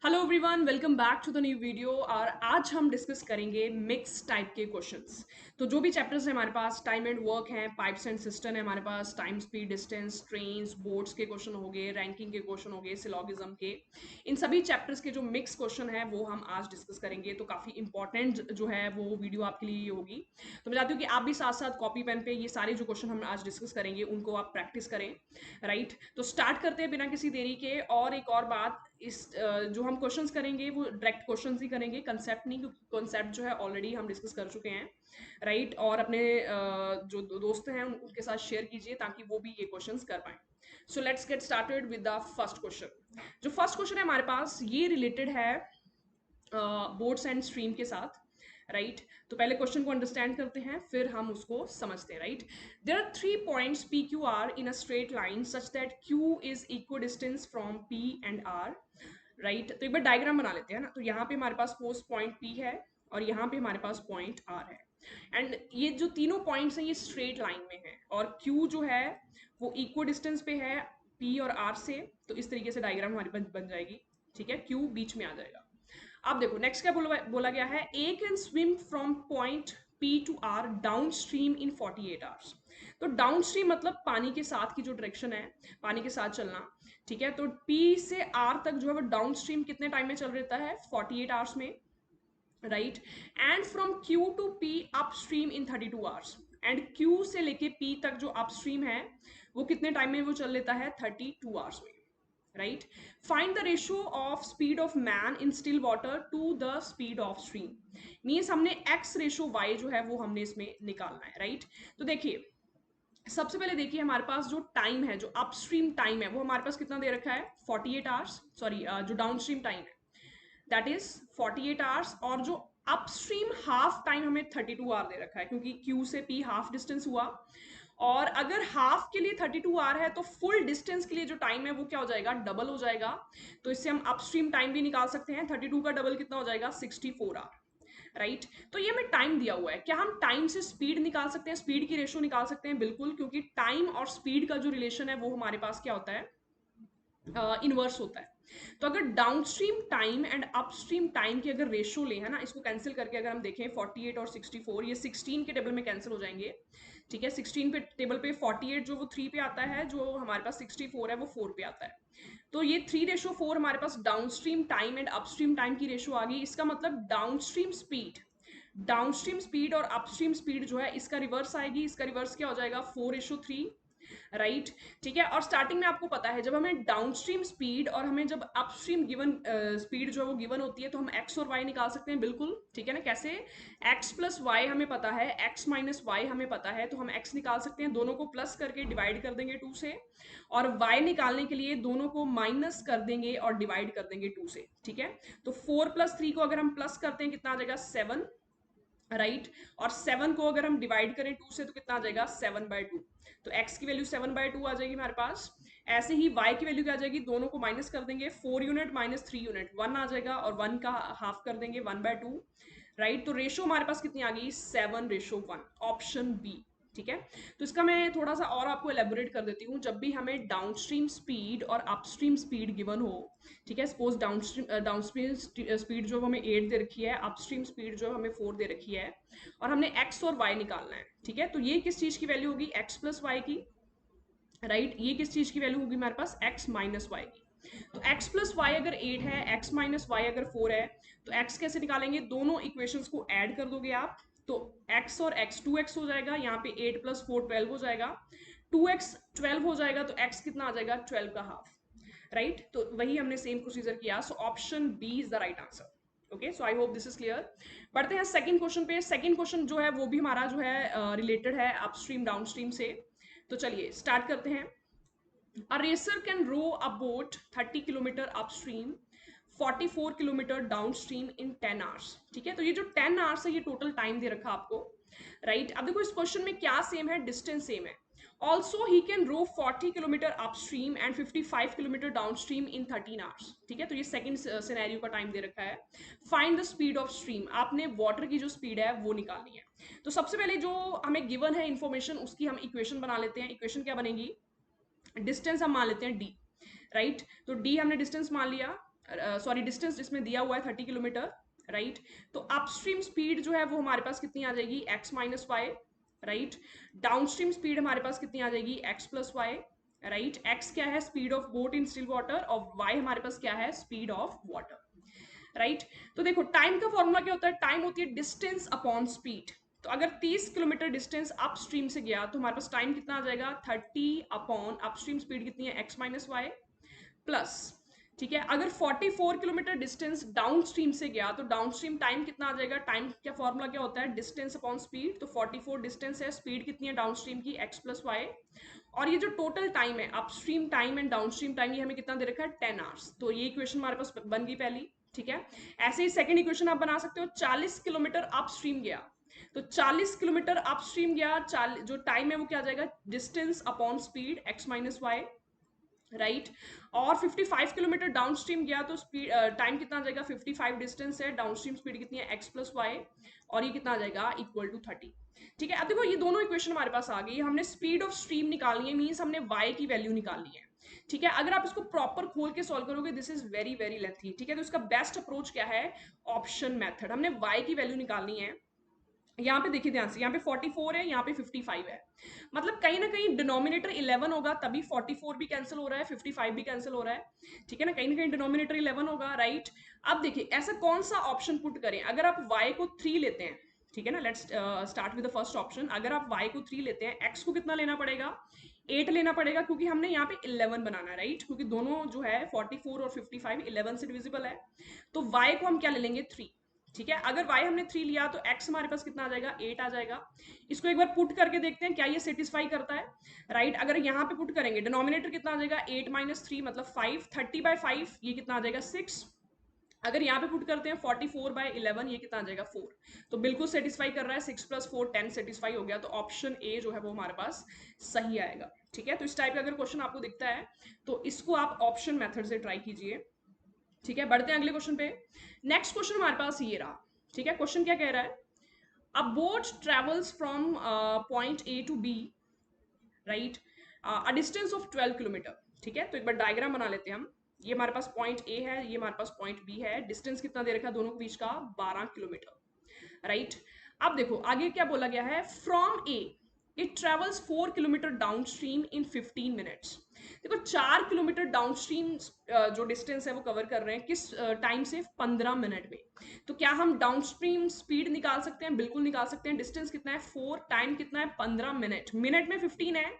Hello everyone, welcome back to the new video. और आज हम डिस्कस करेंगे मिक्स टाइप के क्वेश्चंस। तो जो भी चैप्टर्स है हमारे पास, टाइम एंड वर्क है, पाइप्स एंड सिस्टम है हमारे पास, time speed distance, trains, boards के क्वेश्चन हो गए, रैंकिंग के क्वेश्चन हो गए, सिलोगिज्म के, इन सभी चैप्टर्स के जो मिक्स क्वेश्चन है वो हम आज डिस्कस करेंगे। तो काफी इंपॉर्टेंट जो है वो वीडियो आपके लिए होगी। तो मैं चाहती हूँ कि आप भी साथ साथ कॉपी पेन पे ये सारे जो क्वेश्चन हम आज डिस्कस करेंगे उनको आप प्रैक्टिस करें। राइट, तो स्टार्ट करते हैं बिना किसी देरी के। और एक और बात, इस जो हम क्वेश्चंस करेंगे वो डायरेक्ट क्वेश्चंस ही करेंगे, कंसेप्ट नहीं, क्योंकि कंसेप्ट जो है ऑलरेडी हम डिस्कस कर चुके हैं। राइट, और अपने जो दोस्त हैं उनके साथ शेयर कीजिए ताकि वो भी ये क्वेश्चंस कर पाए। So let's get started with the first question. जो फर्स्ट क्वेश्चन है हमारे पास, ये रिलेटेड है बोर्ड्स एंड स्ट्रीम के साथ। राइट, तो पहले क्वेश्चन को अंडरस्टैंड करते हैं फिर हम उसको समझते हैं। Right, there are three points P Q R in a straight line such that Q is equidistant from P and R. Right, तो एक बार डायग्राम बना लेते हैं ना। तो यहाँ पे हमारे पास पोस्ट पॉइंट पी है और यहाँ पे हमारे पास पॉइंट आर है। एंड ये जो तीनों पॉइंट्स हैं ये स्ट्रेट लाइन में है और क्यू जो है वो इक्व डिस्टेंस पे है पी और आर से। तो इस तरीके से डायग्राम हमारी बन जाएगी। ठीक है, क्यू बीच में आ जाएगा। अब देखो नेक्स्ट क्या बोला गया है, A can swim from point P to R downstream in 48 hours. तो डाउन स्ट्रीम मतलब पानी के साथ की जो डायरेक्शन है, पानी के साथ चलना। ठीक है, तो पी से आर तक जो है वो डाउन स्ट्रीम कितने टाइम में चल रहता है, 48 आवर्स में। Right, and from Q to P upstream in 32 hours. And Q से लेके पी तक जो अपस्ट्रीम है वो कितने टाइम में वो चल लेता है, 32 आवर्स में। Right, find the ratio of speed of man in still water to the speed of stream. Means हमने एक्स रेशियो वाई जो है वो हमने इसमें निकालना है। राइट, तो देखिए सबसे पहले देखिए हमारे पास जो टाइम है, जो अपस्ट्रीम टाइम है वो हमारे पास कितना दे रखा है, 48 आवर्स। सॉरी, जो डाउनस्ट्रीम टाइम है दैट इज 48 आवर्स। और जो अपस्ट्रीम हाफ टाइम हमें 32 आवर दे रखा है, क्योंकि क्यू से पी हाफ डिस्टेंस हुआ। और अगर हाफ के लिए 32 आवर है तो फुल डिस्टेंस के लिए जो टाइम है वो क्या हो जाएगा, डबल हो जाएगा। तो इससे हम अपस्ट्रीम टाइम भी निकाल सकते हैं। 32 का डबल कितना हो जाएगा, 64 आवर। राइट, तो ये हमें टाइम दिया हुआ है। क्या हम टाइम से स्पीड निकाल सकते हैं, स्पीड की रेशो निकाल सकते हैं? बिल्कुल, क्योंकि टाइम और स्पीड का जो रिलेशन है वो हमारे पास क्या होता है, इनवर्स होता है। तो अगर downstream time and upstream time की अगर रेशियो ले, है ना, इसको कैंसिल करके अगर हम देखें 48 और 64, ये 16 के टेबल में कैंसिल हो जाएंगे। ठीक है, 16 पे टेबल पे 48 जो वो 3 पे आता है, जो हमारे पास 64 है वो 4 पे आता है। तो ये 3:4 हमारे पास downstream time and upstream time की रेशियो आ गई। इसका मतलब डाउनस्ट्रीम स्पीड और अपस्ट्रीम स्पीड जो है इसका रिवर्स आएगी। इसका रिवर्स क्या हो जाएगा, 4:3। राइट, ठीक है। और स्टार्टिंग में आपको पता है जब हमें डाउनस्ट्रीम स्पीड और हमें जब अपस्ट्रीम गिवन स्पीड जो है वो गिवन होती है तो हम एक्स और वाई निकाल सकते हैं। बिल्कुल ठीक है ना, कैसे, एक्स प्लस वाई हमें पता है, एक्स माइनस वाई हमें पता है, तो हम एक्स निकाल सकते हैं, दोनों को प्लस करके डिवाइड कर देंगे 2 से। और वाई निकालने के लिए दोनों को माइनस कर देंगे और डिवाइड कर देंगे 2 से। ठीक है, तो 4+3 को अगर हम प्लस करते हैं कितना आ जाएगा, 7। राइट, और 7 को अगर हम डिवाइड करें 2 से तो कितना आ जाएगा, 7/2। तो x की वैल्यू 7/2 आ जाएगी हमारे पास। ऐसे ही y की वैल्यू क्या आ जाएगी, दोनों को माइनस कर देंगे, 4 यूनिट माइनस 3 यूनिट 1 आ जाएगा, और 1 का हाफ कर देंगे, 1/2। राइट, तो रेशो हमारे पास कितनी आ गई, 7:1, ऑप्शन बी। ठीक है, तो इसका मैं थोड़ा सा और आपको एलेबोरेट कर देती हूँ। जब भी हमें डाउनस्ट्रीम स्पीड और अपस्ट्रीम स्पीड गिवन हो, ठीक है, सपोज डाउनस्ट्रीम स्पीड जो हमें 8 दे रखी है, अपस्ट्रीम स्पीड जो हमें 4 दे रखी है, और हमने x और y निकालना है। ठीक है, तो ये किस चीज की वैल्यू होगी, x प्लस वाई की। राइट, ये किस चीज की वैल्यू होगी हमारे पास, x माइनस वाई की। तो x प्लस वाई अगर 8 है, x माइनस वाई अगर 4 है, तो x कैसे निकालेंगे, दोनों इक्वेशंस को ऐड कर दोगे आप। तो x और x 2x हो जाएगा, यहाँ पे 8 + 4 12 हो जाएगा, 2x 12 हो जाएगा, तो x कितना आ जाएगा, 12 का हाफ। राइट, तो वही हमने सेम प्रोसीजर किया। So option B is the right answer. Okay, so I hope this is clear. पढ़ते हैं सेकंड क्वेश्चन पे। सेकंड क्वेश्चन जो है वो भी हमारा जो है रिलेटेड है अपस्ट्रीम डाउनस्ट्रीम से। तो चलिए स्टार्ट करते हैं। A racer can row a boat 30 kilometre upstream, 44 kilometre downstream in 10 hours. ठीक है, तो ये जो 10 आवर्स है ये टोटल टाइम दे रखा आपको। राइट, अब देखो इस क्वेश्चन में क्या सेम है, डिस्टेंस सेम है। Also he can row 40 kilometre upstream and 55 kilometre downstream in 13 hours. ठीक है, तो ये सेकंड सिनेरियो का टाइम दे रखा है। Find the speed of stream, आपने वाटर की जो स्पीड है वो निकालनी है। तो सबसे पहले जो हमें गिवन है इन्फॉर्मेशन उसकी हम इक्वेशन बना लेते हैं। इक्वेशन क्या बनेगी, डिस्टेंस हम मान लेते हैं डी। राइट, तो डी हमने डिस्टेंस मान लिया। सॉरी डिस्टेंस इसमें दिया हुआ है 30 किलोमीटर, राइट। तो अपस्ट्रीम स्पीड जो है वो हमारे पास कितनी आ जाएगी, X minus Y, right. Downstream speed हमारे पास कितनी आ जाएगी, X plus Y, right. X क्या है, speed of boat in still water, और वाई हमारे पास क्या है, स्पीड ऑफ वाटर, राइट। तो देखो टाइम का फॉर्मूला क्या होता है, टाइम होती है डिस्टेंस अपॉन स्पीड। तो अगर 30 किलोमीटर डिस्टेंस अपस्ट्रीम से गया तो हमारे पास टाइम कितना आ जाएगा, 30 अपॉन अपस्ट्रीम स्पीड कितनी है, एक्स माइनस वाई, प्लस, ठीक है। अगर 44 किलोमीटर डिस्टेंस डाउन स्ट्रीम से गया तो डाउन स्ट्रीम टाइम कितना आ जाएगा, टाइम क्या फॉर्मूला क्या होता है, डिस्टेंस अपॉन स्पीड। तो 44 डिस्टेंस है, स्पीड कितनी है डाउन स्ट्रीम की, एक्स प्लस वाई, और ये जो टोटल टाइम है upstream time and downstream time, ये हमें कितना दे रखा है, 10 आवर्स। तो ये इक्वेशन हमारे पास बन गई पहली, ठीक है। ऐसे ही सेकंड इक्वेशन आप बना सकते हो, 40 किलोमीटर अपस्ट्रीम गया, तो 40 किलोमीटर अपस्ट्रीम गया, जो टाइम है वो क्या आ जाएगा, distance upon speed, X minus Y, right. और 55 किलोमीटर डाउन स्ट्रीम गया तो स्पीड टाइम कितना आ जाएगा, 55 डिस्टेंस है, डाउन स्ट्रीम स्पीड कितनी है, एक्स प्लस वाई, और ये कितना आ जाएगा, इक्वल टू 30। ठीक है, अब देखो ये दोनों इक्वेशन हमारे पास आ गई, हमने स्पीड ऑफ स्ट्रीम निकालनी है, मीन्स हमने वाई की वैल्यू निकालनी है। ठीक है, अगर आप इसको प्रॉपर खोल के सॉल्व करोगे this is very very lengthy. ठीक है, तो इसका बेस्ट अप्रोच क्या है, ऑप्शन मेथड। हमने वाई की वैल्यू निकालनी है। यहाँ पे देखिए ध्यान से, यहाँ पे 44 है, यहाँ पे 55 है, मतलब कहीं ना कहीं डिनोमिनेटर 11 होगा, तभी 44 भी कैंसिल हो रहा है, 55 भी कैंसिल हो रहा है। ठीक है ना कहीं डिनोमिनेटर 11 होगा, राइट। अब देखिए ऐसा कौन सा ऑप्शन पुट करें, अगर आप y को 3 लेते हैं, ठीक है ना, let's start with the first option. अगर आप y को 3 लेते हैं, x को कितना लेना पड़ेगा, 8 लेना पड़ेगा, क्योंकि हमने यहाँ पे 11 बनाना है, राइट, क्योंकि दोनों जो है 44 और 55 11 से डिविजिबल है। तो y को हम क्या ले लेंगे, 3। ठीक है, अगर y हमने 3 लिया तो x हमारे पास कितना आ जाएगा, 8 आ जाएगा। इसको एक बार पुट करके देखते हैं क्या ये सेटिस्फाई करता है, राइट। अगर यहाँ पे पुट करेंगे डिनोमिनेटर कितना आ जाएगा, 8 माइनस 3 मतलब 5, 30/5 ये कितना आ जाएगा, 6। अगर यहाँ पे पुट करते हैं 44/11 ये कितना आ जाएगा, 4। तो बिल्कुल सेटिस्फाई कर रहा है, 6 + 4 10 सेटिस्फाई हो गया। तो ऑप्शन ए जो है वो हमारे पास सही आएगा। ठीक है, तो इस टाइप का अगर क्वेश्चन आपको दिखता है तो इसको आप ऑप्शन मेथड से ट्राई कीजिए। ठीक है, बढ़ते हैं अगले क्वेश्चन पे। नेक्स्ट क्वेश्चन हमारे पास ये रहा। ठीक है, क्वेश्चन क्या कह रहा है, a boat travels from point A to B, right, a distance of 12 kilometre. ठीक है, तो एक बार डायग्राम बना लेते हैं हम। ये हमारे पास पॉइंट ए है, ये हमारे पास पॉइंट बी है, डिस्टेंस कितना दे रखा है दोनों के बीच का, 12 किलोमीटर, राइट। अब देखो आगे क्या बोला गया है, from A it travels 4 kilometre down stream in 15 minutes. देखो 4 किलोमीटर डाउन स्ट्रीम जो डिस्टेंस है वो कवर कर रहे हैं किस टाइम से, 15 मिनट में। तो क्या हम डाउन स्ट्रीम स्पीड निकाल सकते हैं, बिल्कुल निकाल सकते हैं। डिस्टेंस कितना है 4, टाइम कितना है 15 मिनट, मिनट में 15 है,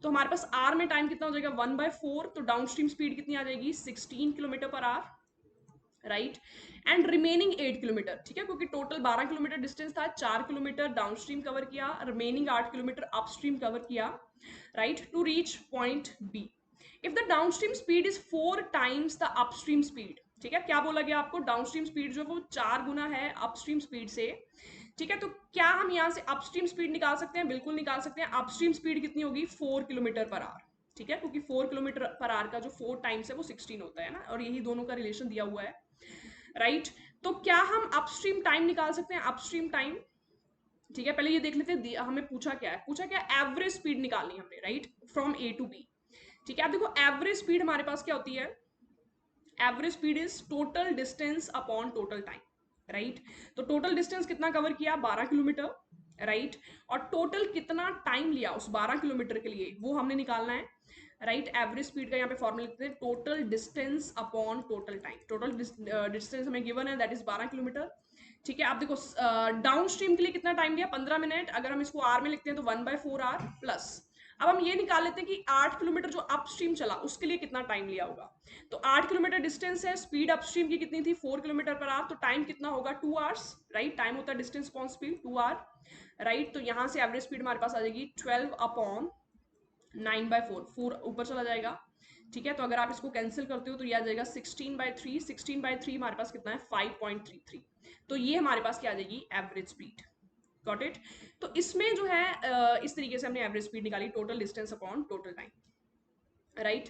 तो हमारे पास आर में टाइम कितना हो जाएगा, 1/4। तो डाउन स्ट्रीम स्पीड कितनी आ जाएगी, 16 kilometre per hour, right. And remaining 8 kilometre, ठीक है, क्योंकि टोटल 12 किलोमीटर डिस्टेंस था, 4 किलोमीटर डाउनस्ट्रीम कवर किया, रिमेनिंग 8 किलोमीटर अपस्ट्रीम कवर किया, right, to reach point B. If the downstream speed is 4 times the upstream speed. ठीक है, क्या बोला गया आपको, डाउनस्ट्रीम स्पीड जो वो 4 गुना है अपस्ट्रीम स्पीड से। ठीक है, तो क्या हम यहाँ से अपस्ट्रीम स्पीड निकाल सकते हैं, बिल्कुल निकाल सकते हैं। अपस्ट्रीम स्पीड कितनी होगी, 4 किलोमीटर पर आवर। ठीक है, क्योंकि 4 किलोमीटर पर आवर का जो 4 टाइम्स है वो 16 होता है ना, और यही दोनों का रिलेशन दिया हुआ है, राइट। तो क्या हम अपस्ट्रीम टाइम निकाल सकते हैं, अपस्ट्रीम टाइम। ठीक है, पहले ये देख लेते हैं हमें पूछा क्या है, पूछा क्या, एवरेज स्पीड निकालनी हमने, right, from A to B. ठीक है, अब देखो एवरेज स्पीड हमारे पास क्या होती है, average speed is total distance upon total time, right. तो टोटल डिस्टेंस कितना कवर किया, 12 किलोमीटर, राइट, और टोटल कितना टाइम लिया उस 12 किलोमीटर के लिए वो हमने निकालना है, राइट। एवरेज स्पीड का यहाँ पे फॉर्मूला लिखते हैं, total distance upon total time. Total distance हमें गिवन है, दैट इज 12 किलोमीटर। ठीक है, आप देखो डाउन स्ट्रीम के लिए कितना टाइम लिया, 15 मिनट। अगर हम इसको आर में लिखते हैं तो 1/4 आवर प्लस। अब हम ये निकाल लेते हैं कि 8 किलोमीटर जो अपस्ट्रीम चला उसके लिए कितना टाइम लिया होगा। तो 8 किलोमीटर डिस्टेंस है, स्पीड अपस्ट्रीम की कितनी थी, 4 किलोमीटर पर आवर, तो टाइम कितना होगा, 2 आवर्स, राइट। टाइम होता है distance upon speed, 2 hour, right. तो यहाँ से एवरेज स्पीड हमारे पास आ जाएगी 12/9/4, 4 ऊपर चला जाएगा। ठीक है, तो अगर आप इसको कैंसिल करते हो तो ये आ जाएगा 16/3, 16/3 हमारे पास कितना है, 5.33। तो ये हमारे पास क्या आ जाएगी, एवरेज स्पीड। Got it. तो इसमें जो है इस तरीके से हमने एवरेज स्पीड निकाली, total distance upon total time, right.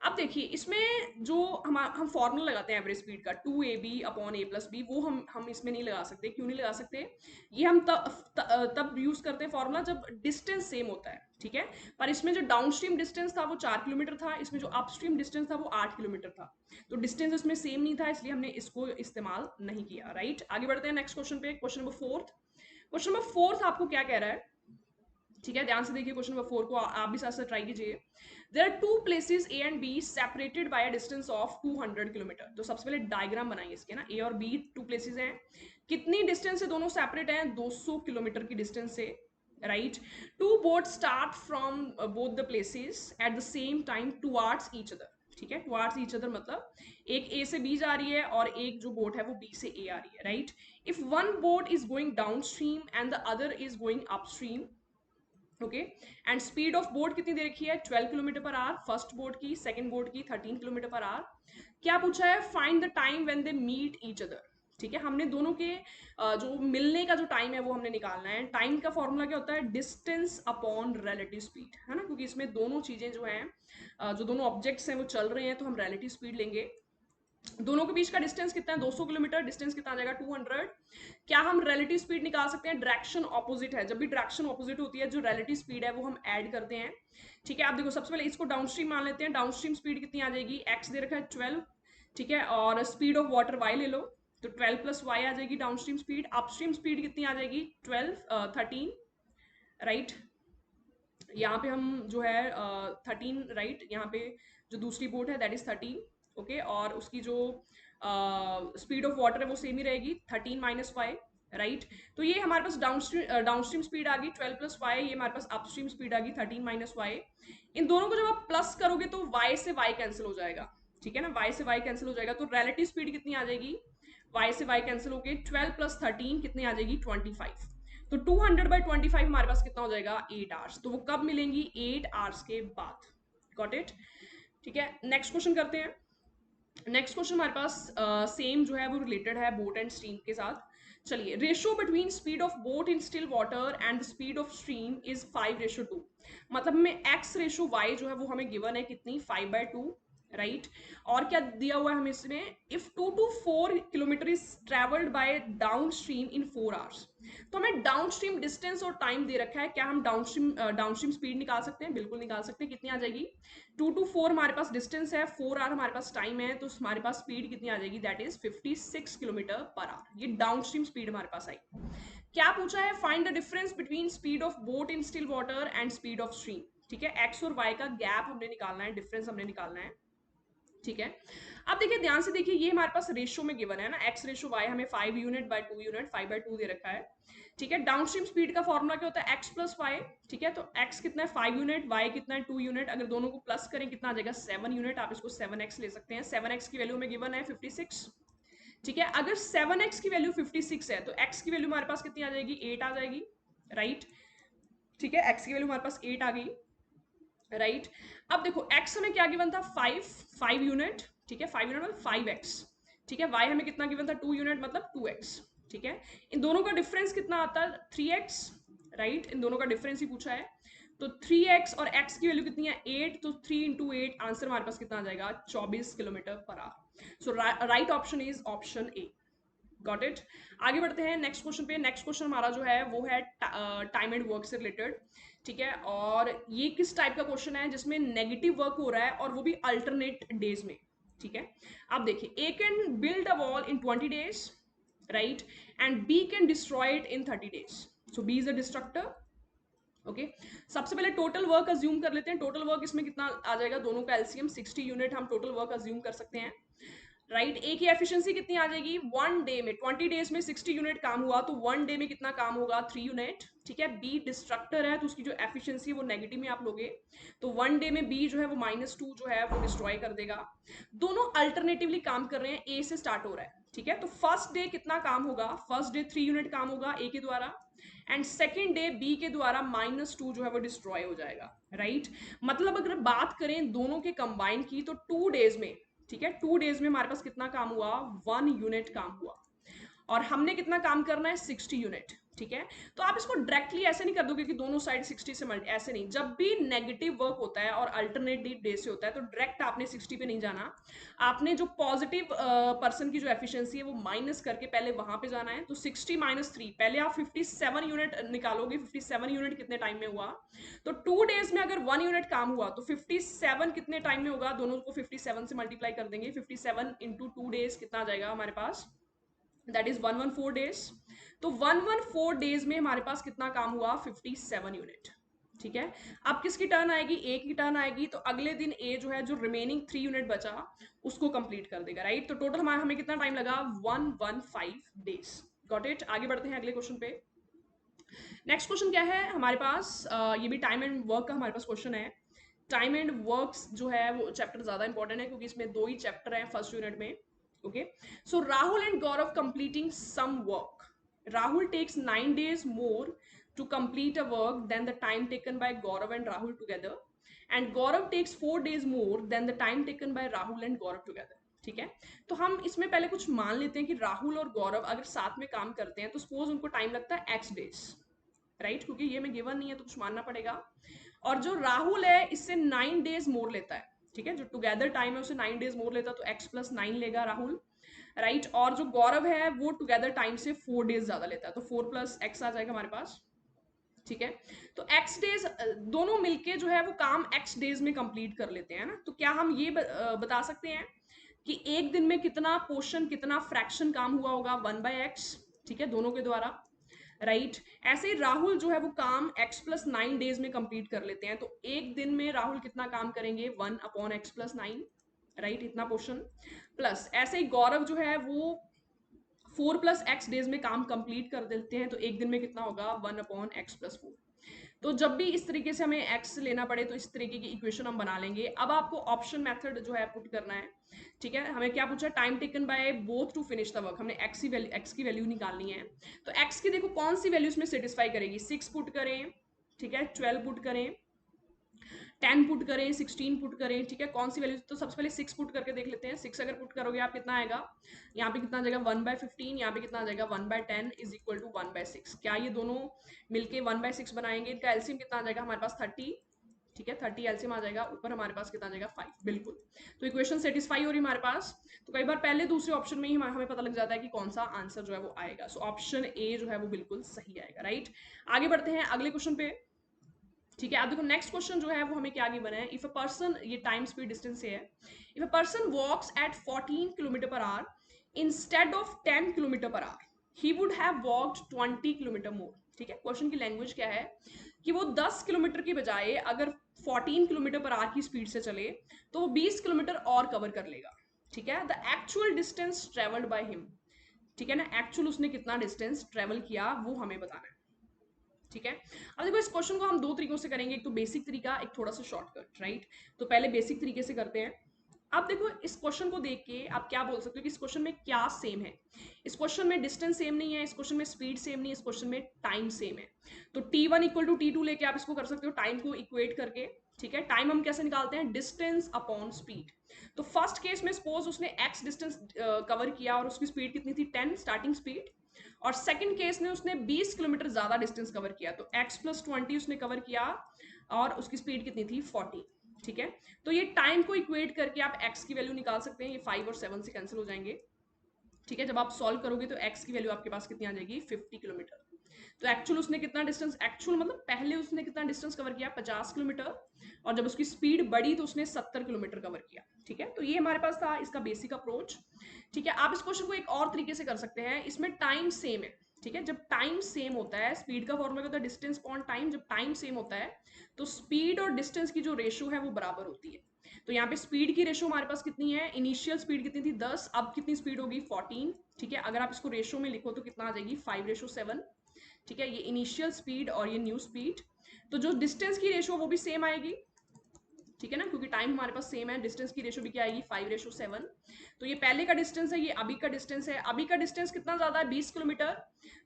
अब देखिए इसमें जो हम फॉर्मूला लगाते हैं एवरेज स्पीड का 2ab/a+b, वो हम इसमें नहीं लगा सकते। क्यों नहीं लगा सकते? ये हम तब यूज करते हैं फॉर्मूला जब डिस्टेंस सेम होता है, ठीक है। पर इसमें जो डाउनस्ट्रीम डिस्टेंस था वो 4 किलोमीटर था, इसमें जो अपस्ट्रीम डिस्टेंस था वो 8 किलोमीटर था। तो डिस्टेंस इसमें सेम नहीं था, इसलिए हमने इसको इस्तेमाल नहीं किया, राइट। आगे बढ़ते हैं नेक्स्ट क्वेश्चन पे। Question number fourth. Question number fourth आपको क्या कह रहा है, ठीक है, ध्यान से देखिए क्वेश्चन नंबर 4 को, आप भी साथ साथ ट्राई कीजिए। There are two places A and B separated by a distance of 200 kilometre. तो सबसे पहले डायग्राम बनाइए इसके ना, ए और बी टू प्लेसेस हैं, कितनी डिस्टेंस से दोनों सेपरेट हैं? 200 किलोमीटर की डिस्टेंस से, right. Two boat start from both the places at the same time towards each other, ठीक है। टुवार्ड्स ईच अदर मतलब एक ए से बी जा रही है और एक जो बोट है वो बी से ए आ रही है, right. If one boat is going downstream and the other is going upstream, okay, and speed of boat कितनी दे रखी है? 12 kilometre per hour first boat की, सेकंड बोट की 13 किलोमीटर पर आवर। क्या पूछा है? Find the time when they meet each other, ठीक है। हमने दोनों के जो मिलने का जो टाइम है वो हमने निकालना है। टाइम का फॉर्मूला क्या होता है? डिस्टेंस अपॉन रिलेटिव स्पीड, है ना, क्योंकि इसमें दोनों चीजें जो हैं, जो दोनों ऑब्जेक्ट्स हैं वो चल रहे हैं, तो हम रिलेटिव स्पीड लेंगे। दोनों के बीच का डिस्टेंस कितना है? 200 किलोमीटर। डिस्टेंस कितना आ जाएगा? 200। क्या हम रिलेटिव स्पीड निकाल सकते हैं? डायरेक्शन ऑपोजिट है, जब भी डायरेक्शन ऑपोजिट होती है जो रिलेटिव स्पीड है वो हम ऐड करते हैं, ठीक है। आप देखो सबसे पहले इसको डाउनस्ट्रीम मान लेते हैं। डाउनस्ट्रीम स्पीड कितनी आ जाएगी? एक्स दे रखा है 12, ठीक है, और स्पीड ऑफ वाटर वाई ले लो, तो 12 + y आ जाएगी डाउनस्ट्रीम स्पीड। अपस्ट्रीम स्पीड कितनी आ जाएगी? 13, राइट। यहाँ पे हम जो है 13, राइट, यहाँ पे जो दूसरी बोट है दैट इज 13, ओके, और उसकी जो स्पीड ऑफ वाटर है वो सेम ही रहेगी, 13 - 5, राइट। तो ये हमारे पास डाउनस्ट्रीम स्पीड आ गई 12 + y, ये हमारे पास अपस्ट्रीम स्पीड आ गई 13 - 5। इन दोनों को जब आप प्लस करोगे तो y से y कैंसिल हो जाएगा, ठीक है ना, y से y कैंसिल हो जाएगा। तो रिलेटिव स्पीड कितनी आ जाएगी? y से y कैंसिल होके 12 + 13 कितनी आ जाएगी? 25। तो 200/25 हमारे पास कितना हो जाएगा? 8 आवर्स। तो वो कब मिलेंगी? 8 आवर्स के बाद। Got it? ठीक है, नेक्स्ट क्वेश्चन करते हैं। नेक्स्ट क्वेश्चन हमारे पास सेम जो है वो रिलेटेड है बोट एंड स्ट्रीम के साथ। चलिए, ratio between speed of boat in still water and the speed of stream is 5:2। मतलब हमें x/y जो है वो हमें गिवन है कितनी? 5/2, राइट। और क्या दिया हुआ है हमें इसमें? If 2 to 4 kilometre is travelled by down stream in 4 hours. तो हमें डाउन स्ट्रीम डिस्टेंस और टाइम दे रखा है, क्या हम डाउन स्ट्रीम स्पीड निकाल सकते हैं? बिल्कुल निकाल सकते हैं। कितनी आ जाएगी? 2 to 4 हमारे पास डिस्टेंस है, 4 आवर हमारे पास टाइम है, तो हमारे पास स्पीड कितनी आ जाएगी? That is 56 kilometre per our. ये डाउन स्ट्रीम स्पीड हमारे पास आई। क्या पूछा है? Find the difference between speed of boat in still water and speed of stream, ठीक है। एक्स और वाई का गैप हमने निकालना है, डिफरेंस हमने निकालना है, ठीक है। अब देखिए ध्यान से देखिए, ये हमारे पास रेशियो में गिवन है ना, x/y हमें 5 यूनिट बाय 2 यूनिट, 5/2 दे रखा है, ठीक है। डाउनस्ट्रीम स्पीड का फॉर्मूला क्या होता है? x + y, ठीक है। तो x कितना है? 5 यूनिट, y कितना है? 2 यूनिट। अगर दोनों को प्लस करें कितना आ जाएगा? 7 यूनिट। आप इसको 7x ले सकते हैं। 7x की वैल्यू में गिवन है 56, ठीक है। अगर 7x की वैल्यू 56 है तो x की वैल्यू हमारे पास कितनी आ जाएगी? 8 आ जाएगी, राइट, ठीक है। x की वैल्यू हमारे पास 8 आ गई, राइट। अब देखो x हमें क्या गिवन था? 5 यूनिट, ठीक है। 5 यूनिट मतलब 5x, ठीक है। y हमें कितना गिवन था? 2 यूनिट मतलब 2x, ठीक है। इन दोनों का डिफरेंस कितना आता है? 3x, right. इन दोनों का डिफरेंस ही पूछा है। तो 3x और x की वैल्यू कितनी है? 8। तो 3 × 8, आंसर हमारे पास कितना आ जाएगा? 24 kilometre per our. So right option is option A. Got it? आगे बढ़ते हैं नेक्स्ट क्वेश्चन पे। नेक्स्ट क्वेश्चन हमारा जो है वो है टाइम एंड वर्क से रिलेटेड, ठीक है। और ये किस टाइप का क्वेश्चन है? जिसमें नेगेटिव वर्क हो रहा है और वो भी अल्टरनेट डेज में, ठीक है। आप देखिए, A can build a wall in 20 days, right, and B can destroy it in 30 days। So B is a destructor, okay. सबसे पहले टोटल वर्क अज्यूम कर लेते हैं। टोटल वर्क इसमें कितना आ जाएगा? दोनों का एलसीएम 60 यूनिट हम टोटल वर्क अज्यूम कर सकते हैं, राइट। ए की एफिशिएंसी कितनी आ जाएगी? 1 डे में, 20 डेज में 60 यूनिट काम हुआ, तो 1 डे में कितना काम होगा? 3 यूनिट, ठीक है। बी डिस्ट्रक्टर है तो उसकी जो एफिशिएंसी है वो नेगेटिव में आप लोगे, तो 1 डे में बी जो है वो -2 जो है वो डिस्ट्रॉय कर देगा। दोनों अल्टरनेटिवली काम कर रहे हैं, ए से स्टार्ट हो रहा है, ठीक है। तो फर्स्ट डे कितना काम होगा? फर्स्ट डे 3 यूनिट काम होगा ए के द्वारा, एंड सेकेंड डे बी के द्वारा -2 जो है वो डिस्ट्रॉय हो जाएगा, राइट। मतलब अगर बात करें दोनों के कंबाइन की तो 2 डेज में, ठीक है, 2 डेज में हमारे पास कितना काम हुआ? 1 यूनिट काम हुआ। और हमने कितना काम करना है? 60 यूनिट, ठीक है। तो आप इसको डायरेक्टली ऐसे नहीं कर दोगे कि दोनों साइड 60 से मल्टी, ऐसे नहीं। जब भी नेगेटिव वर्क होता है और अल्टरनेटिव डे से होता है तो डायरेक्ट आपने 60 पे नहीं जाना, आपने जो पॉजिटिव पर्सन की जो एफिशिएंसी है वो माइनस करके पहले वहां पे जाना है। तो 60 माइनस 3, पहले आप 57 यूनिट निकालोगे। 57 यूनिट कितने टाइम में हुआ, तो 2 डेज में अगर 1 यूनिट काम हुआ तो 57 कितने टाइम में होगा, दोनों को 57 से मल्टीप्लाई कर देंगे। 57 इंटू 2 डेज कितना आ जाएगा हमारे पास, दैट इज 114 डेज। तो 114 डेज में हमारे पास कितना काम हुआ, 57 यूनिट। ठीक है। अब किसकी टर्न आएगी, ए की टर्न आएगी। तो अगले दिन ए जो है, जो रिमेनिंग 3 यूनिट बचा उसको कंप्लीट कर देगा, राइट। तो टोटल हमारा हमें कितना टाइम लगा, 115 डेज। Got it. आगे बढ़ते हैं अगले क्वेश्चन पे। नेक्स्ट क्वेश्चन क्या है हमारे पास, ये भी टाइम एंड वर्क का हमारे पास क्वेश्चन है। टाइम एंड वर्क्स जो है वो चैप्टर ज्यादा इंपॉर्टेंट है क्योंकि इसमें 2 ही चैप्टर हैं फर्स्ट यूनिट में। Okay. So Rahul and Gaurav completing some work. Rahul takes 9 days more to complete a work than the time taken by Gaurav and Rahul together, and Gaurav takes 4 days more than the time taken by Rahul and Gaurav together. ठीक है। तो हम इसमें पहले कुछ मान लेते हैं कि राहुल और गौरव अगर साथ में काम करते हैं तो सपोज उनको टाइम लगता है एक्स डेज, राइट, क्योंकि ये में गिवन नहीं है तो कुछ मानना पड़ेगा। और जो राहुल है इससे 9 डेज मोर लेता है, ठीक है, जो टुगेदर टाइम है उसे 9 डेज मोर लेता है तो x+9 लेगा राहुल, राइट। और जो गौरव है वो टुगेदर टाइम से 4 डेज ज्यादा लेता है तो 4+x आ जाएगा हमारे पास। ठीक है। तो x डेज दोनों मिलके जो है वो काम x डेज में कंप्लीट कर लेते हैं ना। तो क्या हम ये बता सकते हैं कि एक दिन में कितना पोर्शन, कितना फ्रैक्शन काम हुआ होगा, 1/x, ठीक है, दोनों के द्वारा, राइट। ऐसे ही राहुल जो है वो काम x+9 डेज में कंप्लीट कर लेते हैं। तो एक दिन में राहुल कितना काम करेंगे, 1/x+9, राइट, इतना पोर्शन। प्लस ऐसे ही गौरव जो है वो 4+x डेज में काम कंप्लीट कर देते हैं। तो एक दिन में कितना होगा, 1/x+4। तो जब भी इस तरीके से हमें x लेना पड़े तो इस तरीके की इक्वेशन हम बना लेंगे। अब आपको ऑप्शन मेथड जो है पुट करना है। ठीक है। हमें क्या पूछा, time taken by both to finish the work. हमने x की वैल्यू निकालनी है। तो x की देखो कौन सी वैल्यू इसमें सेटिस्फाई करेगी, 6 पुट करें, ठीक है, 12 पुट करें, 10 पुट करें, 16 पुट करें, ठीक है, कौन सी वैल्यू। तो सबसे पहले 6 पुट करके देख लेते हैं। 6 अगर पुट करोगे आप कितना आएगा, यहाँ पे कितना आ जाएगा 1/15, यहाँ पे कितना आ जाएगा 1/10 इज इक्वल टू 1/6। क्या ये दोनों मिलके 1/6 बनाएंगे, इनका एलसीएम कितना आ जाएगा हमारे पास 30, ठीक है, 30 एलसीएम आ जाएगा, ऊपर हमारे पास कितना आ जाएगा 5, बिल्कुल। तो इक्वेशन सेटिस्फाई हो रही है हमारे पास। तो कई बार पहले दूसरे ऑप्शन में ही हमें पता लग जाता है कि कौन सा आंसर जो है वो आएगा। सो ऑप्शन ए जो है वो बिल्कुल सही आएगा, राइट। आगे बढ़ते हैं अगले क्वेश्चन पे। ठीक है। अब देखो नेक्स्ट क्वेश्चन जो है वो हमें क्या गिवन है, इफ अ पर्सन, ये टाइम स्पीड डिस्टेंस से है, if a person walks at 14 kilometre per hour instead of 10 kilometre per hour, he would have walked 20 kilometre more. ठीक है। क्वेश्चन की लैंग्वेज क्या है कि वो 10 किलोमीटर की बजाय अगर 14 किलोमीटर पर आवर की स्पीड से चले तो वो 20 किलोमीटर और कवर कर लेगा। ठीक है। The actual distance travelled by him, ठीक है ना, एक्चुअल उसने कितना डिस्टेंस ट्रेवल किया वो हमें बताना है। ठीक है। अब देखो इस क्वेश्चन को हम 2 तरीकों से करेंगे, एक तो बेसिक तरीका, एक थोड़ा सा शॉर्टकट, राइट। तो पहले बेसिक तरीके से करते हैं। अब देखो इस क्वेश्चन को देख के आप क्या बोल सकते हो कि इस क्वेश्चन में क्या सेम है। इस क्वेश्चन में डिस्टेंस सेम नहीं है, इस क्वेश्चन में स्पीड सेम नहीं है, इस क्वेश्चन में टाइम सेम है। तो t1 = t2 लेके आप इसको कर सकते हो, टाइम को इक्वेट करके। ठीक है। टाइम हम कैसे निकालते हैं, डिस्टेंस अपॉन स्पीड। तो फर्स्ट केस में सपोज उसने x डिस्टेंस कवर किया और उसकी स्पीड कितनी थी 10 स्टार्टिंग स्पीड, और सेकंड केस में उसने 20 किलोमीटर ज्यादा डिस्टेंस कवर किया तो x+20 उसने कवर किया और उसकी स्पीड कितनी थी 40। ठीक है। तो ये टाइम को इक्वेट करके आप x की वैल्यू निकाल सकते हैं, ये 5 और 7 से कैंसिल हो जाएंगे। ठीक है। जब आप सॉल्व करोगे तो x की वैल्यू आपके पास कितनी आ जाएगी, 50 किलोमीटर। तो एक्चुअल उसने कितना डिस्टेंस, एक्चुअल मतलब पहले उसने कितना डिस्टेंस कवर किया 50 किलोमीटर, और जब उसकी स्पीड बढ़ी तो उसने 70 किलोमीटर कवर किया। ठीक है। तो ये हमारे पास था इसका बेसिक अप्रोच। ठीक है। आप इस क्वेश्चन को एक और तरीके से कर सकते हैं, इसमें टाइम सेम है। ठीक है। जब टाइम सेम होता है, स्पीड का फॉर्मूला होता है डिस्टेंस अपॉन टाइम, जब टाइम सेम होता है तो स्पीड और डिस्टेंस की जो रेशो है वो बराबर होती है। तो यहाँ पे स्पीड की रेशो हमारे पास कितनी है, इनिशियल स्पीड कितनी थी 10, अब कितनी स्पीड होगी 14। ठीक है। अगर आप इसको रेशो में लिखो तो कितना आ जाएगी 5:7। ठीक है। ये इनिशियल स्पीड और ये न्यू स्पीड। तो जो डिस्टेंस की रेशो वो भी सेम आएगी, ठीक है ना, क्योंकि टाइम हमारे पास सेम है। डिस्टेंस की रेशो भी क्या आएगी 5:7। तो ये पहले का डिस्टेंस है, ये अभी का डिस्टेंस है। अभी का डिस्टेंस कितना ज्यादा है 20 किलोमीटर,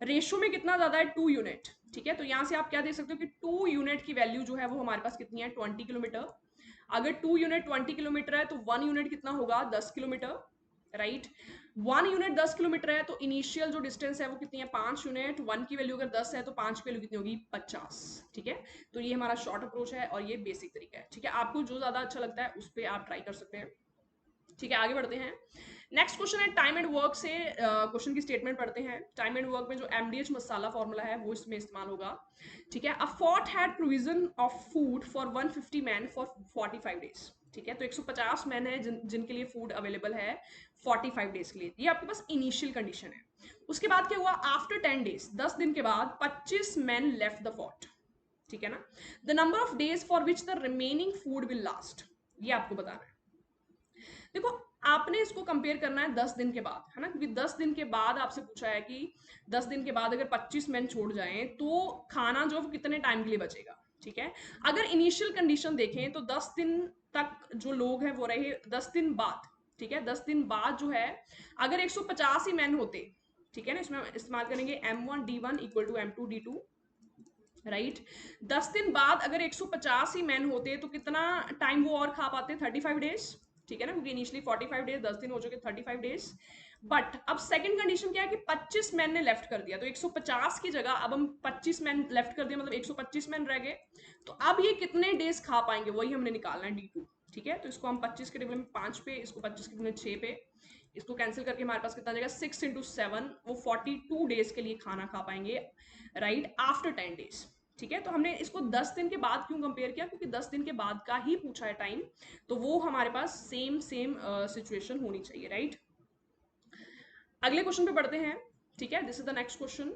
रेशो में कितना ज्यादा है 2 यूनिट। ठीक है। तो यहाँ से आप क्या देख सकते हो कि 2 यूनिट की वैल्यू जो है वो हमारे पास कितनी है 20 किलोमीटर। अगर 2 यूनिट 20 किलोमीटर है तो 1 यूनिट कितना होगा 10 किलोमीटर। राइट। 1 यूनिट 10 किलोमीटर है, तो इनिशियल जो डिस्टेंस है वो कितनी है, 5 यूनिट। 1 की वैल्यू अगर 10 है तो 5 की वैल्यू कितनी होगी, 50। ठीक है, तो ये हमारा शॉर्ट अप्रोच है और ये बेसिक तरीका है। ठीक है, आपको जो ज्यादा अच्छा लगता है उस पर आप ट्राई कर सकते हैं। ठीक है, आगे बढ़ते हैं। नेक्स्ट क्वेश्चन है टाइम एंड वर्क से। क्वेश्चन की स्टेटमेंट पढ़ते हैं। टाइम एंड वर्क में जो एमडीएच मसाला फॉर्मूला है वो इसमें इस्तेमाल होगा। ठीक है, अ fort had provision of food for 150 man for 45 days. ठीक है, तो 150 मैन है जिनके लिए फूड अवेलेबल है 45 डेज के लिए। ये आपके पास इनिशियल कंडीशन है। उसके बाद क्या हुआ, आफ्टर 10 डेज, 10 दिन के बाद 25 मैन लेफ्ट द फोर्ट। ठीक है ना, the number of days for which the remaining food will last, ये आपको बताना है। देखो, आपने इसको कंपेयर करना है 10 दिन के बाद, है ना, क्योंकि 10 दिन के बाद आपसे पूछा है कि 10 दिन के बाद अगर 25 मैन छोड़ जाएं तो खाना जो है वो कितने टाइम के लिए बचेगा। ठीक है, अगर इनिशियल कंडीशन देखें तो 10 दिन तक जो लोग हैं वो रहे। 10 दिन बाद, ठीक है, 10 दिन बाद जो है अगर 150 ही मैन होते, ठीक है ना, इसमें इस्तेमाल करेंगे M1D1 equal to M2D2, right. 10 दिन बाद अगर 150 ही मैन होते तो कितना टाइम वो और खा पाते, 35 डेज। ठीक है ना, क्योंकि इनिशियली 45 डेज, 10 दिन हो चुके 35 डेज। बट अब सेकंड कंडीशन क्या है कि 25 मैन ने लेफ्ट कर दिया, तो 150 की जगह अब हम 25 मैन लेफ्ट कर दिया, मतलब 125 मैन रह गए। तो अब ये कितने डेज खा पाएंगे वही हमने निकालना है, D2। ठीक है, तो इसको हम 25 के टेबल में 5 पे, इसको 25 के टेबल में 6 पे, इसको कैंसिल करके हमारे पास कितना आ जाएगा, 6 इंटू 7, वो 42 डेज के लिए खाना खा पाएंगे, राइट, आफ्टर 10 डेज। ठीक है, तो हमने इसको 10 दिन के बाद क्यों कंपेयर किया, क्योंकि 10 दिन के बाद का ही पूछा है टाइम, तो वो हमारे पास सेम सेम सिचुएशन होनी चाहिए, राइट। अगले क्वेश्चन पे बढ़ते हैं। ठीक है, this is the next question,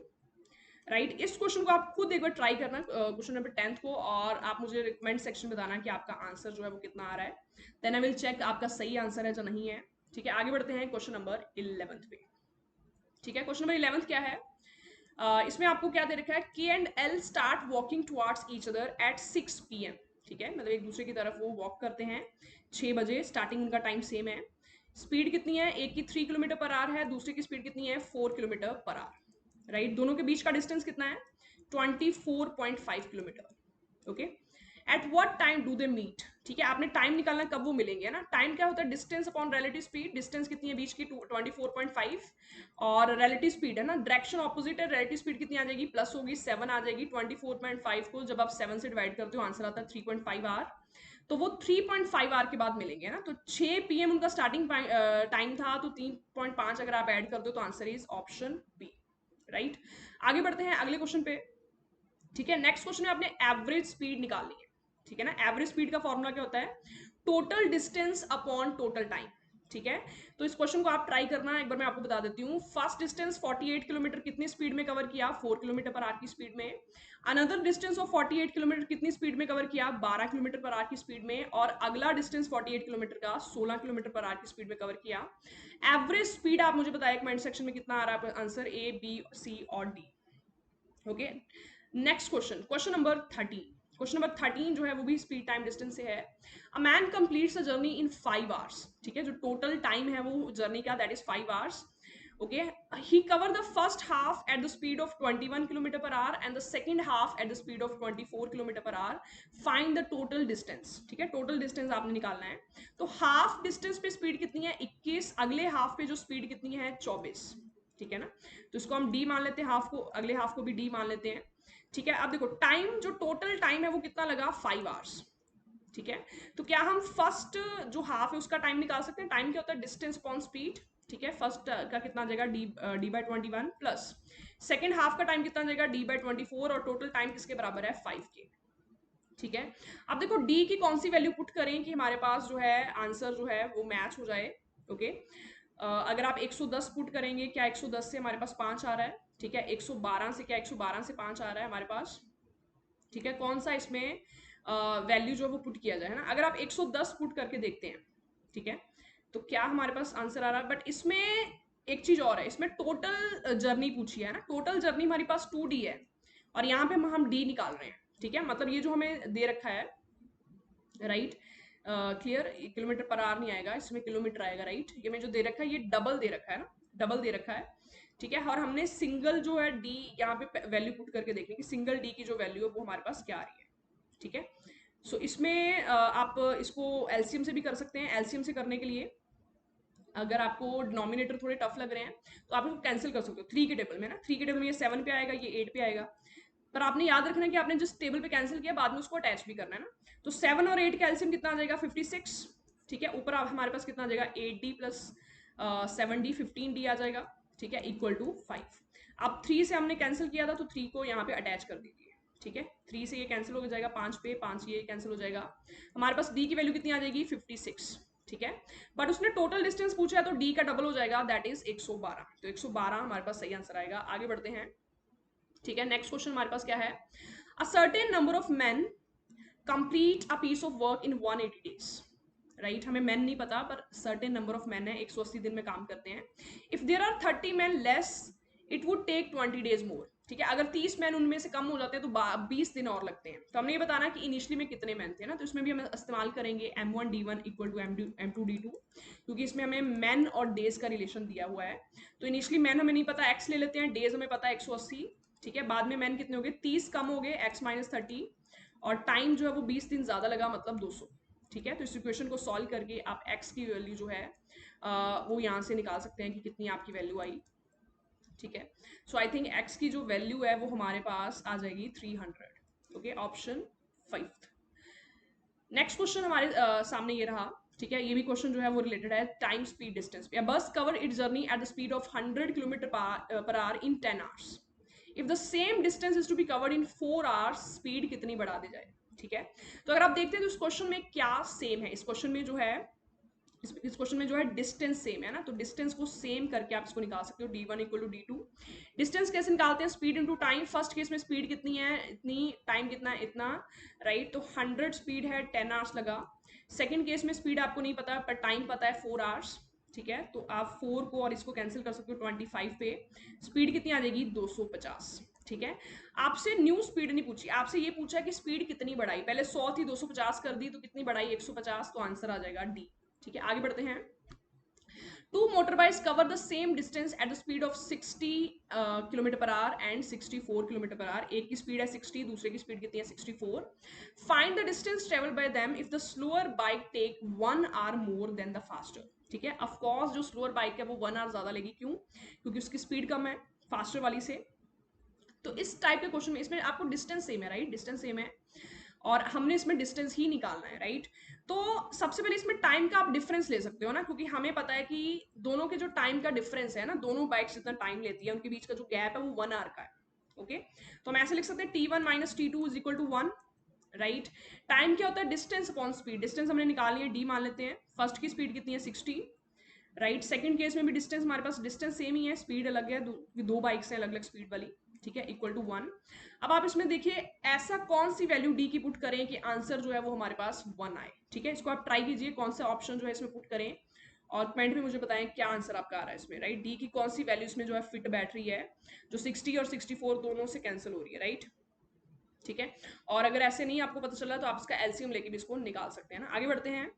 right. इस क्वेश्चन को आप खुद एक बार ट्राई करना, क्वेश्चन नंबर 10 को, और आप मुझे रिकमेंट सेक्शन में बताना कि आपका आंसर जो है वो कितना आ रहा है, देन आई विल चेक आपका सही आंसर है या नहीं है। ठीक है, आगे बढ़ते हैं क्वेश्चन नंबर 11 पे। ठीक है, क्वेश्चन नंबर 11 क्या है, इसमें आपको क्या दे रखा है, के and L start walking towards each other at 6 PM। ठीक है, मतलब एक दूसरे की तरफ वो वॉक करते हैं 6 बजे, स्टार्टिंग उनका टाइम सेम है। स्पीड कितनी है, एक की 3 किलोमीटर पर आवर है, दूसरे की स्पीड कितनी है, 4 किलोमीटर पर आवर, राइट। दोनों के बीच का डिस्टेंस कितना है, 24.5 kilometre. Okay, at what time do they meet. ठीक है, आपने टाइम निकालना कब वो मिलेंगे ना। टाइम क्या होता है, distance upon relative speed. Distance कितनी है बीच की, 24.5, और रिलेटिव स्पीड है ना, डायरेक्शन ऑपोजिट है, रिलेटिव स्पीड कितनी आ जाएगी, प्लस होगी, 7 आ जाएगी। 24.5 को जब आप 7 से डिवाइड करते हो आंसर आता है 3.5 आवर, तो वो 3.5 आवर के बाद मिलेंगे ना। तो 6 PM उनका स्टार्टिंग टाइम था, तो 3.5 अगर आप ऐड कर दो तो answer is option B, right. आगे बढ़ते हैं अगले क्वेश्चन पे। ठीक है, नेक्स्ट क्वेश्चन में आपने एवरेज स्पीड निकालनी है। ठीक है ना, एवरेज स्पीड का फॉर्मूला क्या होता है, total distance upon total time. ठीक है, तो इस क्वेश्चन को आप ट्राई करना, एक बार मैं आपको बता देती हूँ। फर्स्ट डिस्टेंस 48 किलोमीटर कितनी स्पीड में कवर किया, 4 किलोमीटर पर आवर की स्पीड में। अनदर डिस्टेंस ऑफ 48 किलोमीटर कितनी स्पीड में कवर किया, 12 किलोमीटर पर आवर की स्पीड में। और अगला डिस्टेंस 48 किलोमीटर का 16 किलोमीटर पर आवर की स्पीड में कवर किया। एवरेज स्पीड आप मुझे बताया कमेंट सेक्शन में कितना आ रहा है आंसर, A, B, C और D। Okay, next question, question number 13। Question number 13 जो है वो भी स्पीड टाइम डिस्टेंस से है। A man completes a journey in 5 hours. ठीक है, जो टोटल टाइम है वो जर्नी का, that is 5 hours. Okay, he cover the first half eight the speed of 21 kilometre per hour and the second half eight the speed of 24 kilometre per our. Find the total distance. ठीक है, total distance आपने निकालना है। तो half distance पे speed कितनी है, 21, अगले हाफ पे जो स्पीड कितनी है, 24। ठीक है ना, तो इसको हम डी मान लेते हैं, हाफ को, अगले हाफ को भी डी मान लेते हैं। ठीक है, अब देखो टाइम, जो टोटल टाइम है वो कितना लगा, 5 आवर्स। ठीक है, तो क्या हम फर्स्ट जो हाफ है उसका टाइम निकाल सकते हैं। टाइम क्या होता है, डिस्टेंस अपॉन स्पीड। ठीक है, फर्स्ट का कितना आ जाएगा, D/21 प्लस सेकेंड हाफ का टाइम कितना आ जाएगा, D/24, और टोटल टाइम किसके बराबर है, 5 के। ठीक है, अब देखो डी की कौन सी वैल्यू पुट करें कि हमारे पास जो है आंसर जो है वो मैच हो जाए। ओके, अगर आप 110 पुट करेंगे, क्या 110 से हमारे पास 5 आ रहा है। ठीक है, 112 से, क्या 112 से 5 आ रहा है हमारे पास। ठीक है, कौन सा इसमें वैल्यू जो वो पुट किया जाए, है ना। अगर आप 110 पुट करके देखते हैं, ठीक है, तो क्या हमारे पास आंसर आ रहा है। बट इसमें एक चीज और है, इसमें टोटल जर्नी पूछी है ना, टोटल जर्नी हमारे पास 2D है, और यहाँ पे हम डी निकाल रहे हैं। ठीक है, मतलब ये जो हमें दे रखा है, right, clear, kilometre per our नहीं आएगा इसमें, किलोमीटर आएगा, राइट। ये में जो दे रखा है ये डबल दे रखा है ना, डबल दे रखा है। ठीक है, और हमने सिंगल जो है डी यहाँ पे वैल्यू पुट करके देखें कि सिंगल डी की जो वैल्यू है वो हमारे पास क्या आ रही है। ठीक है, सो इसमें आप इसको एलसीएम से भी कर सकते हैं। एलसीएम से करने के लिए अगर आपको डिनोमिनेटर थोड़े टफ लग रहे हैं तो आप इसको कैंसिल कर सकते हो 3 के टेबल में ना। 3 के टेबल में ये 7 पे आएगा, ये 8 पे आएगा, पर आपने याद रखना है कि आपने जिस टेबल पे कैंसिल किया बाद में उसको अटैच भी करना है ना। तो 7 और 8 का एलसीएम कितना आ जाएगा 56, ठीक है। ऊपर आप हमारे पास कितना आ जाएगा 8d प्लस 7d 15d आ जाएगा, ठीक है, इक्वल टू 5। अब 3 से हमने कैंसिल किया था तो 3 को यहाँ पे अटैच कर दीजिए, ठीक है। 3 से ये कैंसिल हो जाएगा 5 पे, 5 ये कैंसिल हो जाएगा, हमारे पास d की वैल्यू कितनी आ जाएगी 56, ठीक है। बट उसने टोटल डिस्टेंस पूछा है तो d का डबल हो जाएगा, दैट इज 112। तो 112 हमारे पास सही आंसर आएगा। आगे बढ़ते हैं, ठीक है। नेक्स्ट क्वेश्चन हमारे पास क्या है, a certain number of men complete a piece of work in 180 days, right. हमें मैन नहीं पता पर सर्टेन नंबर ऑफ मैन है, 180 दिन में काम करते हैं। If there are 30 men less it would take 20 days more, ठीक है। अगर 30 मैन उनमें से कम हो जाते हैं तो 20 दिन और लगते हैं। तो हमने ये बताना कि इनिशियली में कितने मैन थे ना, तो इसमें भी हम इस्तेमाल करेंगे M1D1 इक्वल टू M2D2, क्योंकि इसमें हमें मैन और डेज का रिलेशन दिया हुआ है। तो इनिशियली मैन हमें नहीं पता, एक्स ले लेते हैं, डेज हमें पता है 180, ठीक है। बाद में मैन कितने हो गए 30 कम हो गए, x माइनस 30, और टाइम जो है वो 20 दिन ज्यादा लगा, मतलब 200, ठीक है। तो इस इक्वेशन को सॉल्व करके आप x की वैल्यू जो है वो यहाँ से निकाल सकते हैं कि कितनी आपकी वैल्यू आई, ठीक है। सो आई थिंक x की जो वैल्यू है वो हमारे पास आ जाएगी 300, ओके, ऑप्शन 5। नेक्स्ट क्वेश्चन हमारे सामने ये रहा, ठीक है। ये भी क्वेश्चन जो है वो रिलेटेड है टाइम स्पीड डिस्टेंस पे। Bus cover it journey at the speed of 100 kilometre per hour in 10 hours, if the same distance is to be covered in 4 hours, speed कितनी बढ़ा दी जाए, ठीक है। तो अगर आप देखते हैं तो इस क्वेश्चन में क्या सेम है, इस क्वेश्चन में जो है इस क्वेश्चन में जो है डिस्टेंस सेम है ना, तो डिस्टेंस को सेम करके आप इसको निकाल सकते हो, d1 equal to d2। Distance कैसे निकालते हैं, speed into time. First case में स्पीड कितनी है इतनी, टाइम कितना है इतना, राइट। तो 100 स्पीड है, 10 आवर्स लगा। सेकंड केस में स्पीड आपको नहीं पता पर टाइम पता है 4 आवर्स, ठीक है। तो आप 4 को और इसको कैंसिल कर सकते हो 25 पे, स्पीड कितनी आ जाएगी 250, ठीक है। आपसे न्यू स्पीड नहीं पूछी, आपसे ये पूछा कि स्पीड कितनी बढ़ाई, पहले 100 थी 250 कर दी, तो कितनी बढ़ाई 150, तो आंसर आ जाएगा डी, ठीक है। आगे बढ़ते हैं, two motor bikes cover the same distance at the speed of 60 kilometre per hour and 64 kilometre per hour. एक की स्पीड है 60, दूसरे की स्पीड कितनी है 64। Find the distance travel by them if the slower bike take 1 hour more than the faster, ठीक है। Of course जो स्लोअर बाइक है वो 1 आवर ज्यादा लेगी, क्यों, क्योंकि उसकी स्पीड कम है फास्टर वाली से। तो इस टाइप के क्वेश्चन में इसमें आपको डिस्टेंस सेम है, राइट, डिस्टेंस सेम है और हमने इसमें डिस्टेंस ही निकालना है, राइट। तो सबसे पहले इसमें टाइम का आप डिफरेंस ले सकते हो ना, क्योंकि हमें पता है कि दोनों के जो टाइम का डिफरेंस है ना, दोनों बाइक्स जितना टाइम लेती है उनके बीच का जो गैप है वो 1 आवर का है, ओके। तो हम ऐसे लिख सकते हैं T1 minus T2 is equal to 1, right. Time क्या होता है, डिस्टेंस अपॉन स्पीड, डिस्टेंस हमने निकाली है d मान लेते हैं। फर्स्ट की स्पीड कितनी है 60, राइट। सेकंड केस में भी डिस्टेंस हमारे पास डिस्टेंस सेम ही है, स्पीड अलग है, दो बाइक्स हैं अलग अलग स्पीड वाली, ठीक है, इक्वल टू 1। अब आप इसमें देखिए ऐसा कौन सी वैल्यू डी की पुट करें कि आंसर जो है वो हमारे पास 1 आए, ठीक है। इसको आप ट्राई कीजिए कौन सा ऑप्शन जो है इसमें पुट करें और कमेंट में मुझे बताएं क्या आंसर आपका आ रहा है इसमें, राइट। डी की कौन सी वैल्यू इसमें जो है फिट बैठ रही है, जो 60 और 64 दोनों से कैंसिल हो रही है, राइट, ठीक है। और अगर ऐसे नहीं आपको पता चला तो आप इसका एलसीएम लेके भी इसको निकाल सकते हैं ना। आगे बढ़ते हैं,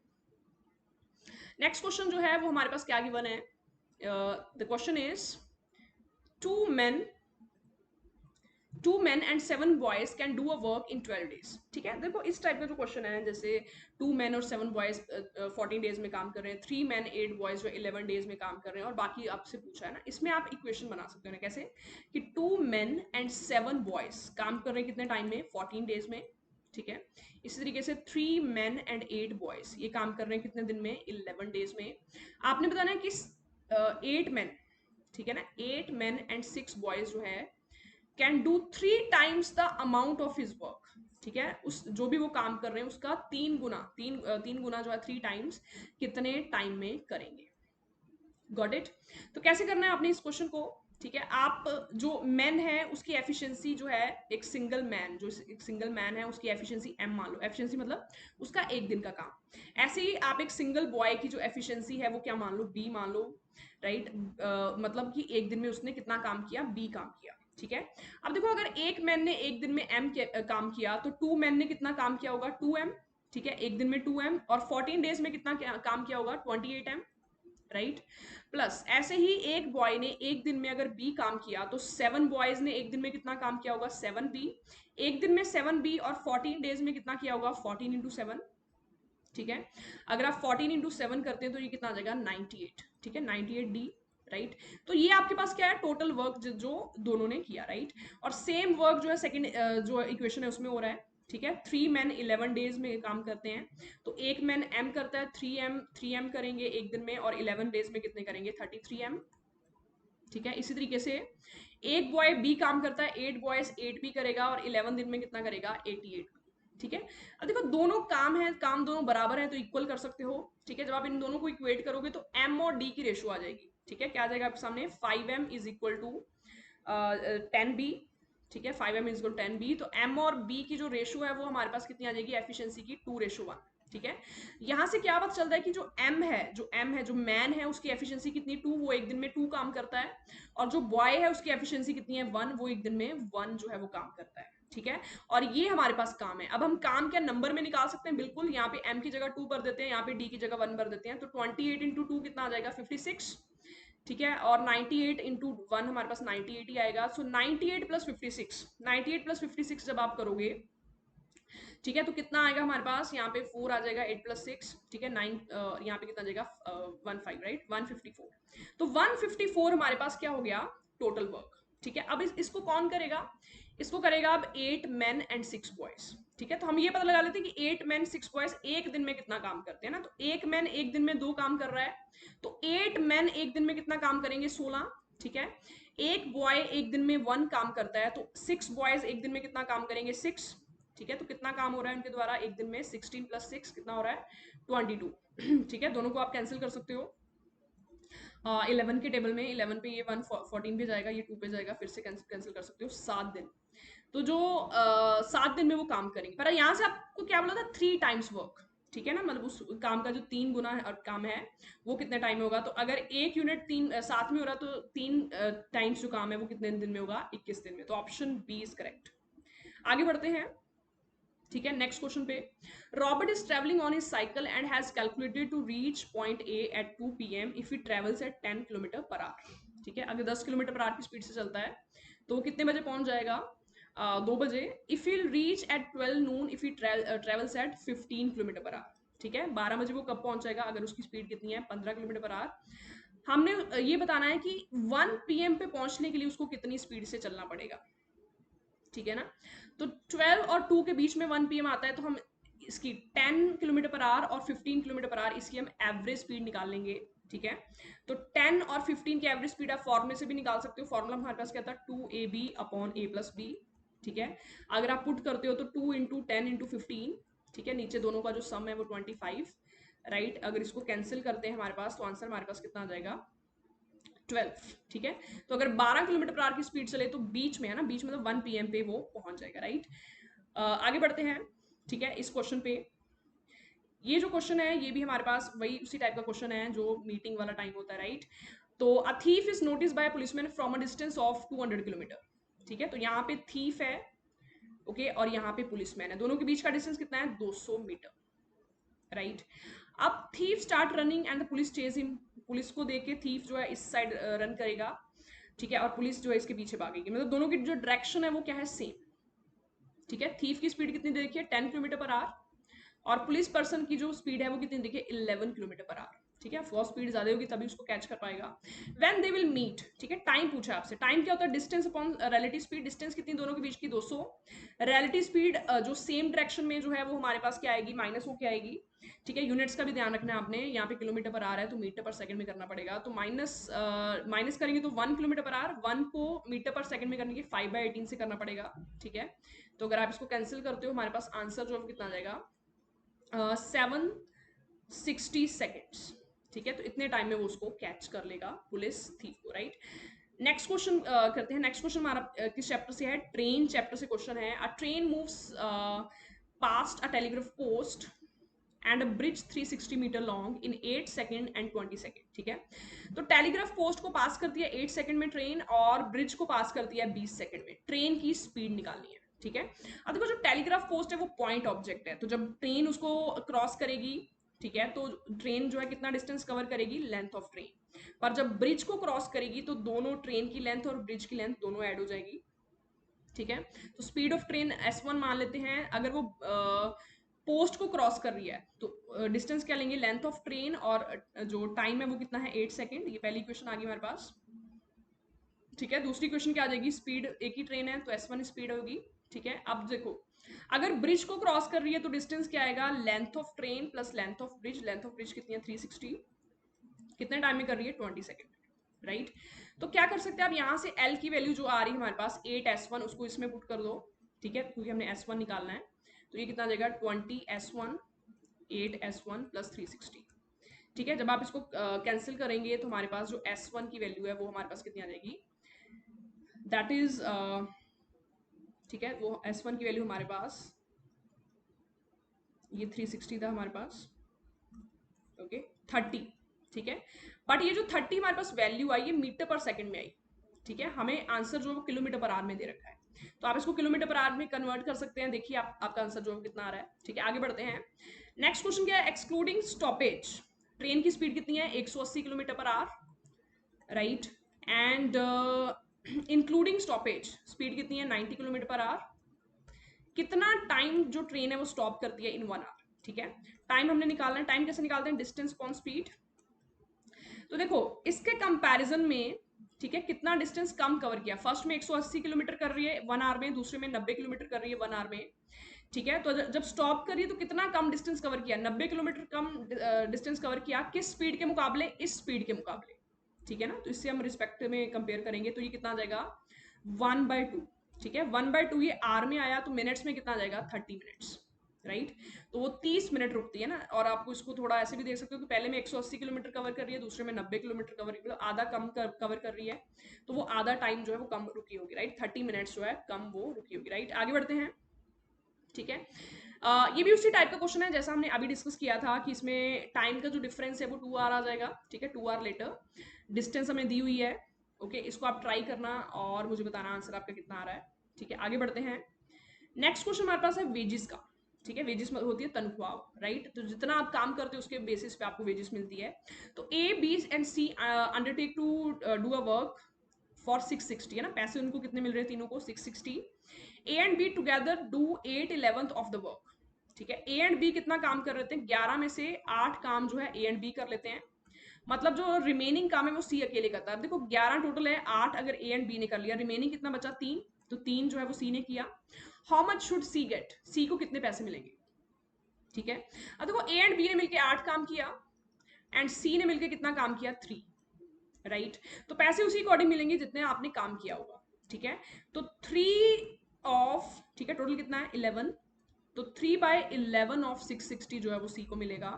नेक्स्ट क्वेश्चन जो है वो हमारे पास क्या गिवन है, the question is two men and 7 boys can do a work in 12 days, ठीक है। देखो इस टाइप का जो क्वेश्चन है, जैसे 2 मैन और 7 बॉयज 14 डेज में काम कर रहे हैं, 3 मैन 8 बॉयज जो 11 डेज में काम कर रहे हैं, और बाकी आपसे पूछा है ना, इसमें आप इक्वेशन बना सकते हो ना, कैसे कि 2 मैन एंड 7 बॉयज काम कर रहे हैं कितने टाइम में 14 डेज में, ठीक है। इसी तरीके से 3 मैन एंड 8 बॉयज ये काम कर रहे हैं कितने दिन में 11 डेज में। आपने बताना है कि 8 मैन, ठीक है ना, 8 मैन एंड 6 बॉयज जो है can do 3 times the amount of his work, ठीक है। उस जो भी वो काम कर रहे हैं उसका 3 गुना जो है 3 टाइम्स कितने टाइम में करेंगे, गॉट इट। तो कैसे करना है आपने इस क्वेश्चन को, ठीक है। आप जो मैन है उसकी एफिशिएंसी जो है, एक सिंगल मैन जो एक सिंगल मैन है उसकी एफिशिएंसी m मान लो, एफिशिएंसी मतलब उसका एक दिन का काम। ऐसे ही आप एक सिंगल बॉय की जो एफिशिएंसी है वो क्या मान लो b मान लो, राइट। मतलब कि एक दिन में उसने कितना काम किया, b काम किया, ठीक है। अब देखो अगर एक मैन ने एक दिन में m काम किया तो 2 मैन ने कितना काम किया होगा 2m, ठीक है, एक दिन में 2m, और 14 डेज में कितना काम किया होगा 28m, राइट। प्लस ऐसे ही एक बॉय ने एक दिन में अगर बी काम किया तो 7 बॉयज ने एक दिन में कितना काम किया होगा 7b, एक दिन में 7b, और 14 डेज में कितना किया होगा 14 इंटू 7, ठीक है। अगर आप 14 इंटू 7 करते हैं तो ये कितना आ जाएगा 98, ठीक है, 98D, राइट। तो ये आपके पास क्या है, टोटल वर्क जो दोनों ने किया, राइट। और सेम वर्क जो है सेकंड जो इक्वेशन है उसमें हो रहा है, ठीक है। 3 मैन 11 डेज में काम करते हैं, तो एक मैन एम करता है, 3M करेंगे एक दिन में, और 11 डेज में कितने करेंगे 33M, ठीक है। इसी तरीके से एक बॉय बी काम करता है, 8 बॉयज 8B करेगा, और 11 दिन में कितना करेगा 88, ठीक है। अब देखो दोनों काम है, काम दोनों बराबर है तो इक्वल कर सकते हो, ठीक है। जब आप इन दोनों को इक्वेट करोगे तो एम और डी की रेशो आ जाएगी, ठीक है। क्या आ जाएगा आपके सामने 5M is equal to 10B, ठीक है। 5M इज इक्वल 10B, तो एम और बी की जो रेशो है वो हमारे पास कितनी आ जाएगी एफिशिएंसी की 2:1, ठीक है। यहां से क्या पता चलता है कि जो मैन है उसकी एफिशिएंसी कितनी 2, वो एक दिन में 2 काम करता है, और जो बॉय है उसकी एफिशिएंसी कितनी है 1, वो एक दिन में 1 जो है वो काम करता है, ठीक है। और ये हमारे पास काम है। अब हम काम क्या नंबर में निकाल सकते हैं, बिल्कुल। यहाँ पे m की जगह 2 भर देते हैं, यहाँ पे d की जगह 1 भर देते हैं, तो 28 इंटू 2 कितना आ जाएगा 56, ठीक है। और 98 इंटू 1 हमारे पास 98 ही आएगा। सो 98 प्लस 56, 98 प्लस 56 जब आप करोगे, ठीक है, तो कितना आएगा हमारे पास, यहाँ पे 4 आ जाएगा, 8 प्लस 6, ठीक है, 9, यहाँ पे कितना आ जाएगा 15, राइट, 154। तो 154 हमारे पास क्या हो गया टोटल वर्क, ठीक है। अब इसको कौन करेगा, इसको करेगा अब 8 men and 6 boys, ठीक है। तो हम ये पता लगा लेते हैं कि 8 men 6 boys एक दिन में कितना काम करते हैं ना, तो एक मैन एक दिन में 2 काम कर रहा है, तो 8 men एक दिन में कितना काम करेंगे 16, ठीक है। एक बॉय एक दिन में 1 काम करता है, तो 6 बॉयज एक दिन में कितना काम करेंगे 6, ठीक है। तो कितना काम हो रहा है उनके द्वारा एक दिन में 16 प्लस 6 कितना हो रहा है 22, ठीक है। दोनों को आप कैंसिल कर सकते हो 11 के टेबल में, 11 पे ये 1 14 पे जाएगा, ये 2 पे जाएगा, फिर से कैंसिल कर सकते हो 7 दिन। तो जो 7 दिन में वो काम करेंगे, पर यहाँ से आपको क्या बोला था 3 टाइम्स वर्क, ठीक है ना, मतलब उस काम का जो 3 गुना काम है वो कितने टाइम में होगा। तो अगर एक यूनिट 7 में हो रहा तो 3 टाइम्स जो काम है वो कितने दिन में होगा 21 दिन में। तो ऑप्शन बी इज करेक्ट। आगे बढ़ते हैं, ठीक है। नेक्स्ट क्वेश्चन पे, Robert is travelling on his cycle and has calculated to reach point A at 2 PM if he travels at 10 kilometre per hour, ठीक है। अगर 10 किलोमीटर पर आवर की स्पीड से चलता है तो वो कितने बजे पहुंच जाएगा 2 बजे। If he reach at 12 Noon if he travels eight 15 kilometre per hour, ठीक है। 12 बजे वो कब पहुंच जाएगा अगर उसकी स्पीड कितनी है 15 किलोमीटर पर आवर। हमने ये बताना है कि 1 PM पे पहुंचने के लिए उसको कितनी स्पीड से चलना पड़ेगा, ठीक है ना। तो 12 और 2 के बीच में 1 PM आता है, तो हम इसकी 10 किलोमीटर पर आवर और 15 किलोमीटर पर आवर इसकी हम एवरेज स्पीड निकाल लेंगे, ठीक है। तो 10 और 15 की एवरेज स्पीड आप फॉर्मूले से भी निकाल सकते हो। फॉर्मूला हमारे पास क्या था 2AB upon A plus B, ठीक है। अगर आप पुट करते हो तो 2 इंटू 10 इंटू 15, ठीक है। नीचे दोनों का जो सम है वो 25, राइट। अगर इसको कैंसिल करते हैं हमारे पास तो आंसर हमारे पास कितना आ जाएगा 12, ठीक है। तो अगर 12 किलोमीटर पर आवर की स्पीड चले तो बीच में है ना, बीच में तो 1 PM पे वो पहुंच जाएगा, राइट। आगे बढ़ते हैं, ठीक है। इस क्वेश्चन पे, ये जो क्वेश्चन है ये भी हमारे पास वही उसी टाइप का क्वेश्चन है जो मीटिंग वाला टाइम होता है, राइट। तो a thief is notice bye policeman from a distance of 200 kilometre, ठीक है। तो यहाँ पे थीफ है, ओके, और यहाँ पे पुलिसमैन है, दोनों के बीच का डिस्टेंस कितना है 200 मीटर, राइट। अब thief start running and the police chase him, police को देख के थीफ जो है इस साइड रन करेगा, ठीक है, और पुलिस जो है इसके पीछे भागेगी, मतलब दोनों की जो डायरेक्शन है वो क्या है सेम, ठीक है। थीफ की स्पीड कितनी देखिए 10 किलोमीटर पर आवर, और पुलिस पर्सन की जो स्पीड है वो कितनी देखिए 11 किलोमीटर पर आवर, ठीक है। फॉर स्पीड ज्यादा होगी तभी उसको कैच कर पाएगा। व्हेन दे विल मीट, ठीक है। टाइम पूछा आपसे, टाइम क्या होता है distance upon relative speed, distance कितनी दोनों के बीच की 200, रिलेटिव स्पीड जो सेम डायरेक्शन में जो है वो हमारे पास क्या आएगी माइनस हो क्या आएगी, ठीक है। यूनिट्स का भी ध्यान रखना है आपने, यहाँ पे किलोमीटर पर आ रहा है तो मीटर पर सेकंड में करना पड़ेगा, तो माइनस करेंगे तो 1 किलोमीटर पर आवर, 1 को मीटर पर सेकंड में करने के 5/18 से करना पड़ेगा, ठीक है। तो अगर आप इसको कैंसिल करते हो हमारे पास आंसर जो है कितना आ जाएगा 760 सेकेंड्स, ठीक है। तो इतने टाइम में वो उसको कैच कर लेगा पुलिस थीफ को, राइट। नेक्स्ट क्वेश्चन करते हैं। नेक्स्ट क्वेश्चन हमारा किस चैप्टर से है, ट्रेन चैप्टर से क्वेश्चन है। A train moves past a telegraph post and a bridge 360 metre long in 8 second and 20 second, ठीक है। तो टेलीग्राफ पोस्ट को पास करती है 8 सेकंड में ट्रेन, और ब्रिज को पास करती है 20 सेकंड में। ट्रेन की स्पीड निकालनी है, ठीक है। अब देखो जो टेलीग्राफ पोस्ट है वो पॉइंट ऑब्जेक्ट है, तो जब ट्रेन उसको क्रॉस करेगी, ठीक है, तो ट्रेन जो है कितना डिस्टेंस कवर करेगी लेंथ ऑफ ट्रेन, पर जब ब्रिज को क्रॉस करेगी तो दोनों ट्रेन की लेंथ और ब्रिज की लेंथ दोनों ऐड हो जाएगी, ठीक है। तो स्पीड ऑफ ट्रेन S1 मान लेते हैं। अगर वो पोस्ट को क्रॉस कर रही है तो डिस्टेंस क्या लेंगे, लेंथ ऑफ ट्रेन, और जो टाइम है वो कितना है 8 सेकेंड। ये पहली क्वेश्चन आ गई हमारे पास। ठीक है, दूसरी क्वेश्चन क्या आ जाएगी, स्पीड, एक ही ट्रेन है तो S1 स्पीड होगी। ठीक है, अब देखो अगर ब्रिज को क्रॉस कर रही है तो डिस्टेंस क्या आएगा, length of train plus length of bridge. Length of bridge कितनी है 360, कितने टाइम में कर रही है 20 सेकेंड, राइट। तो क्या कर सकते हैं आप, यहाँ से L की वैल्यू जो आ रही है हमारे पास 8S1 उसको इसमें पुट कर दो। ठीक है, क्योंकि हमने S1 निकालना है। तो ये कितना आ जाएगा 20S1, 8S1 प्लस 360। ठीक है, जब आप इसको कैंसिल करेंगे तो हमारे पास जो S1 की वैल्यू है वो हमारे पास कितनी आ जाएगी, दैट इज ठीक है, वो S1 की वैल्यू हमारे पास, ये 360 था हमारे पास, ओके 30। ठीक है, बट ये जो 30 हमारे पास वैल्यू आई ये मीटर पर सेकंड में आई। ठीक है, हमें आंसर जो है वो किलोमीटर पर आवर में दे रखा है, तो आप इसको किलोमीटर पर आवर में कन्वर्ट कर सकते हैं। देखिए आपका आंसर जो है कितना आ रहा है। ठीक है, आगे बढ़ते हैं। नेक्स्ट क्वेश्चन क्या है, एक्सक्लूडिंग स्टॉपेज ट्रेन की स्पीड कितनी है 180 kilometre per hour, right. And including stoppage speed कितनी है 90 किलोमीटर पर आवर। कितना टाइम जो ट्रेन है वो स्टॉप करती है इन 1 आवर। ठीक है, टाइम हमने निकालना है, टाइम कैसे निकालते हैं, डिस्टेंस अपॉन स्पीड। तो देखो इसके कंपैरिजन में, ठीक है, कितना डिस्टेंस कम कवर किया, फर्स्ट में 180 किलोमीटर कर रही है 1 आवर में, दूसरे में 90 किलोमीटर कर रही है 1 आवर में। ठीक है, तो जब स्टॉप कर रही है तो कितना कम डिस्टेंस कवर किया, 90 किलोमीटर कम डिस्टेंस कवर किया, किस स्पीड के मुकाबले, इस स्पीड के मुकाबले। ठीक है ना, तो इससे हम रिस्पेक्ट में कंपेयर करेंगे तो ये कितना आ जाएगा 1/2। ठीक है, 1/2 ये आर में आया तो मिनट्स में कितना आ जाएगा 30 मिनट्स, राइट। तो वो 30 मिनट रुकती है ना, और आपको इसको थोड़ा ऐसे भी देख सकते हो कि पहले में 180 किलोमीटर कवर कर रही है, दूसरे में 90 किलोमीटर कवर, मतलब आधा कम कवर कर रही है, तो वो आधा टाइम जो है वो कम रुकी होगी, राइट। 30 मिनट्स जो है कम वो रुकी होगी, राइट। आगे बढ़ते हैं। ठीक है, ये भी उसी टाइप का क्वेश्चन है जैसा हमने अभी डिस्कस किया था कि इसमें टाइम का जो डिफरेंस है वो 2 आवर आ जाएगा। ठीक है, 2 आवर लेटर, डिस्टेंस हमें दी हुई है। ओके, इसको आप ट्राई करना और मुझे बताना आंसर आपका कितना आ रहा है। ठीक है, आगे बढ़ते हैं। नेक्स्ट क्वेश्चन हमारे पास है वेजिस का। ठीक है, वेजिस होती है तनख्वाह, राइट। तो जितना आप काम करते हो उसके बेसिस पे आपको वेजिस मिलती है। तो A B and C undertake to do a work for 660, है ना, पैसे उनको कितने मिल रहे हैं तीनों को 660। ए and be together do 8/11 of the work. ठीक है, ए एंड बी कितना काम कर रहे थे, 11 में से 8 काम जो है ए एंड बी कर लेते हैं, मतलब जो रिमेनिंग काम है वो सी अकेले करता है। अब देखो 11 टोटल है, 8 अगर ए एंड बी ने कर लिया, रिमेनिंग कितना बचा 3, तो 3 जो है वो सी ने किया। How much should C get, C को कितने पैसे मिलेंगे। ठीक है, अब देखो ए एंड बी ने मिलकर 8 काम किया एंड सी ने मिलकर कितना काम किया 3, राइट। तो पैसे उसी अकॉर्डिंग मिलेंगे जितने आपने काम किया होगा। ठीक है, तो 3 ऑफ, ठीक है, टोटल कितना है 11, तो 3/11 ऑफ 660 जो है वो सी को मिलेगा।